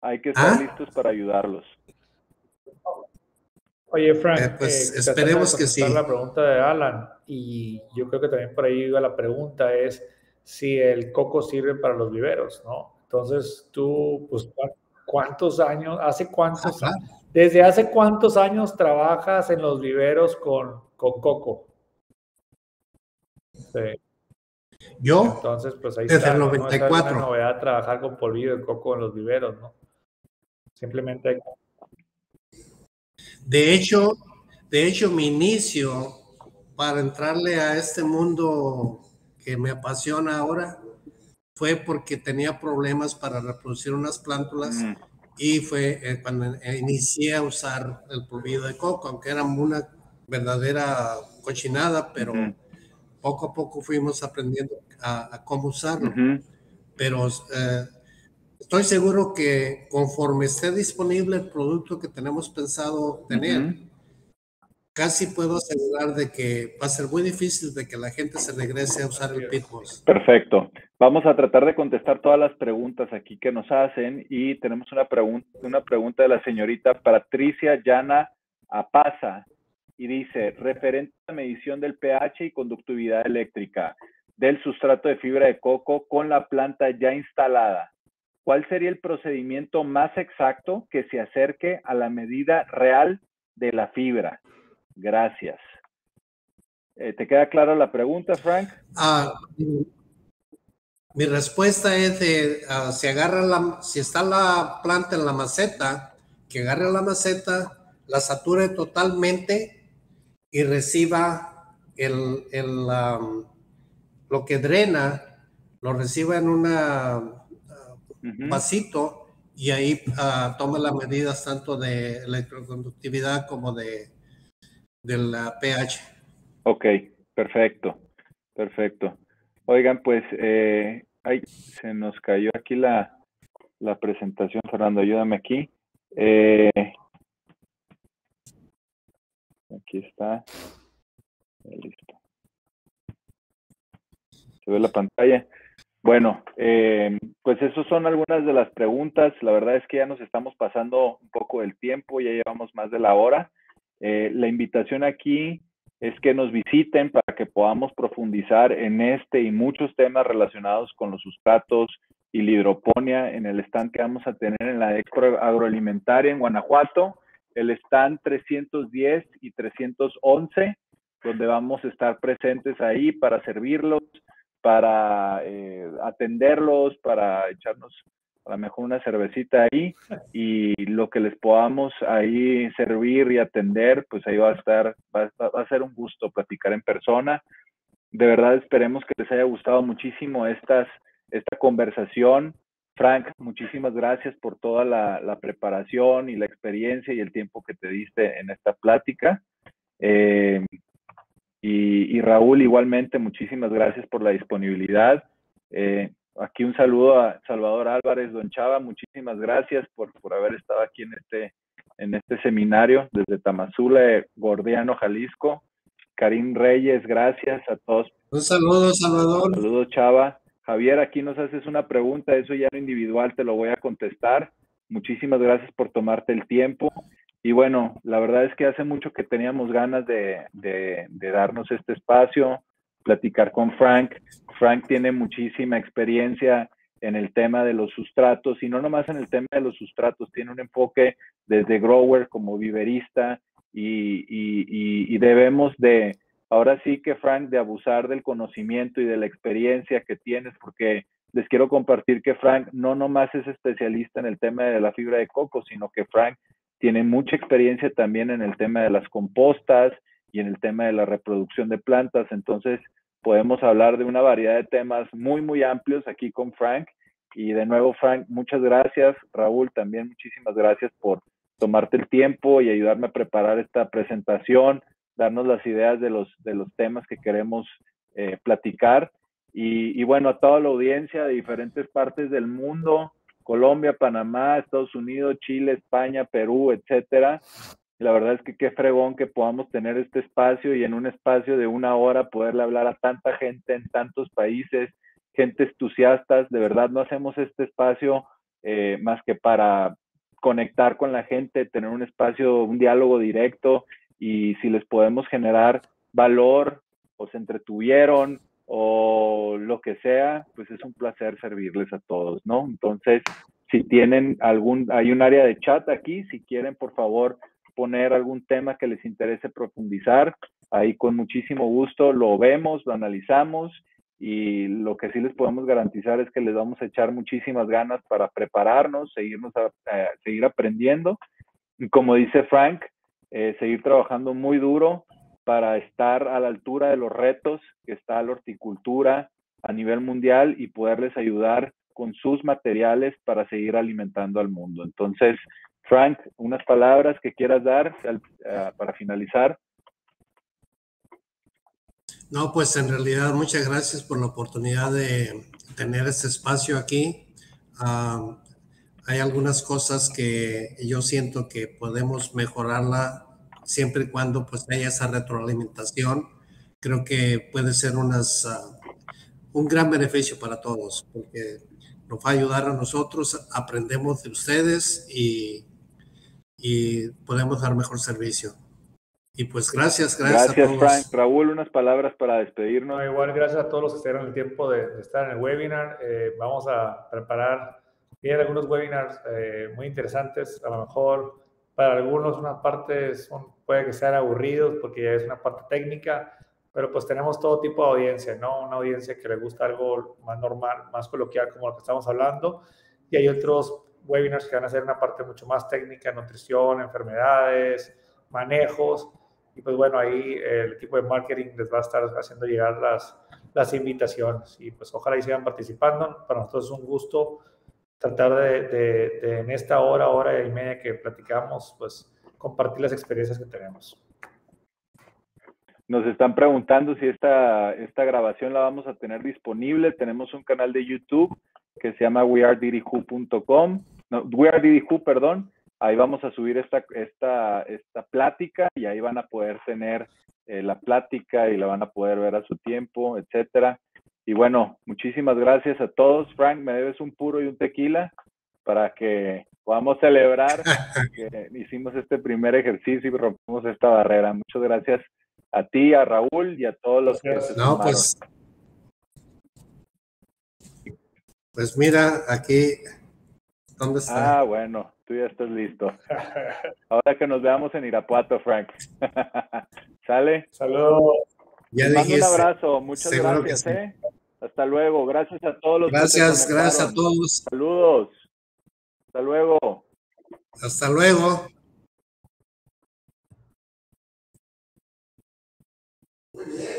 hay que estar listos para ayudarlos. Oye, Frank, pues esperemos que sí. La pregunta de Alan, y yo creo que también por ahí iba la pregunta, es si el coco sirve para los viveros, ¿no? Entonces, tú, pues, ¿cuántos años, desde hace cuántos años trabajas en los viveros con coco? Sí. Yo, entonces, pues ahí desde está, el ¿no? 94. No es una novedad trabajar con polvillo de coco en los viveros, ¿no? Simplemente hay... De hecho, mi inicio para entrarle a este mundo que me apasiona ahora fue porque tenía problemas para reproducir unas plántulas y fue cuando inicié a usar el polvillo de coco, aunque era una verdadera cochinada, pero poco a poco fuimos aprendiendo a cómo usarlo. Pero estoy seguro que conforme esté disponible el producto que tenemos pensado tener, casi puedo asegurar de que va a ser muy difícil de que la gente se regrese a usar el peat moss. Perfecto. Vamos a tratar de contestar todas las preguntas aquí que nos hacen y tenemos una pregunta de la señorita Patricia Llana Apaza y dice, referente a la medición del pH y conductividad eléctrica del sustrato de fibra de coco con la planta ya instalada, ¿cuál sería el procedimiento más exacto que se acerque a la medida real de la fibra? Gracias. ¿Te queda clara la pregunta, Frank? Mi respuesta es de, si está la planta en la maceta, que agarre la maceta, la sature totalmente y reciba lo que drena, lo reciba en un vasito y ahí toma las medidas tanto de electroconductividad como del pH. Ok, perfecto. Oigan, pues se nos cayó aquí la presentación, Fernando, ayúdame aquí. Aquí está. Listo. Se ve la pantalla. Bueno, pues esas son algunas de las preguntas. La verdad es que ya nos estamos pasando un poco del tiempo, ya llevamos más de la hora. La invitación aquí es que nos visiten para que podamos profundizar en este y muchos temas relacionados con los sustratos y la hidroponía en el stand que vamos a tener en la Expo Agroalimentaria en Guanajuato, el stand 310 y 311, donde vamos a estar presentes ahí para servirlos, para atenderlos, para echarnos a lo mejor una cervecita ahí y lo que les podamos ahí servir y atender, pues ahí va a ser un gusto platicar en persona. De verdad esperemos que les haya gustado muchísimo esta conversación. Frank, muchísimas gracias por toda la preparación y la experiencia y el tiempo que te diste en esta plática. Y Raúl, igualmente, muchísimas gracias por la disponibilidad. Aquí un saludo a Salvador Álvarez, don Chava, muchísimas gracias por haber estado aquí en este seminario desde Tamazula, Gordiano, Jalisco. Karim Reyes, gracias a todos. Un saludo, Salvador. Saludos, Chava. Javier, aquí nos haces una pregunta, eso ya en individual te lo voy a contestar. Muchísimas gracias por tomarte el tiempo. Y bueno, la verdad es que hace mucho que teníamos ganas de darnos este espacio, platicar con Frank. Frank tiene muchísima experiencia en el tema de los sustratos y no nomás en el tema de los sustratos, tiene un enfoque desde grower como viverista y debemos de, ahora sí que Frank, de abusar del conocimiento y de la experiencia que tienes, porque les quiero compartir que Frank no nomás es especialista en el tema de la fibra de coco, sino que Frank tiene mucha experiencia también en el tema de las compostas y en el tema de la reproducción de plantas. Entonces, podemos hablar de una variedad de temas muy, muy amplios aquí con Frank Y de nuevo, Frank, muchas gracias. Raúl, también muchísimas gracias por tomarte el tiempo y ayudarme a preparar esta presentación, darnos las ideas de los temas que queremos platicar. Y bueno, a toda la audiencia de diferentes partes del mundo, Colombia, Panamá, Estados Unidos, Chile, España, Perú, etcétera. La verdad es que qué fregón que podamos tener este espacio y en un espacio de 1 hora poderle hablar a tanta gente en tantos países, gente entusiastas. De verdad no hacemos este espacio más que para conectar con la gente, tener un espacio, un diálogo directo, y si les podemos generar valor o se entretuvieron o lo que sea, pues es un placer servirles a todos, ¿no? Entonces, si tienen hay un área de chat aquí, si quieren, por favor, poner algún tema que les interese profundizar, ahí con muchísimo gusto lo vemos, lo analizamos, y lo que sí les podemos garantizar es que les vamos a echar muchísimas ganas para prepararnos, seguir aprendiendo, y como dice Frank, seguir trabajando muy duro para estar a la altura de los retos que está la horticultura a nivel mundial y poderles ayudar con sus materiales para seguir alimentando al mundo. Entonces, Frank, unas palabras que quieras dar para finalizar. No, pues en realidad muchas gracias por la oportunidad de tener este espacio aquí. Hay algunas cosas que yo siento que podemos mejorarla siempre y cuando pues haya esa retroalimentación. Creo que puede ser un gran beneficio para todos, porque nos va a ayudar a nosotros, aprendemos de ustedes y podemos dar mejor servicio. Y pues gracias a todos. Frank. Raúl, unas palabras para despedirnos. No, igual, gracias a todos los que estuvieron el tiempo de estar en el webinar. Vamos a preparar bien algunos webinars muy interesantes. A lo mejor para algunos unas partes puede que sean aburridos porque ya es una parte técnica, pero pues tenemos todo tipo de audiencia, ¿no? Una audiencia que le gusta algo más normal, más coloquial como lo que estamos hablando, y hay otros webinars que van a ser una parte mucho más técnica, nutrición, enfermedades, manejos. Y pues bueno, ahí el equipo de marketing les va a estar haciendo llegar las invitaciones. Y pues ojalá y sigan participando. Para nosotros es un gusto tratar de en esta hora y media que platicamos, pues compartir las experiencias que tenemos. Nos están preguntando si esta grabación la vamos a tener disponible. Tenemos un canal de YouTube que se llama wearediddywho.com. No, wearediddywho, perdón. Ahí vamos a subir esta plática y ahí van a poder tener la plática y la van a poder ver a su tiempo, etcétera. Y bueno, muchísimas gracias a todos. Frank, me debes un puro y un tequila para que podamos celebrar que hicimos este primer ejercicio y rompimos esta barrera. Muchas gracias a ti, a Raúl y a todos los que se sumaron. Pues mira, aquí, ¿dónde está? Bueno, tú ya estás listo. Ahora que nos veamos en Irapuato, Frank. ¿Sale? Saludos. Ya mando un dijiste. abrazo. Muchas gracias, Sí. Hasta luego. Gracias a todos los Gracias a todos. Saludos. Hasta luego. Hasta luego. Muy bien.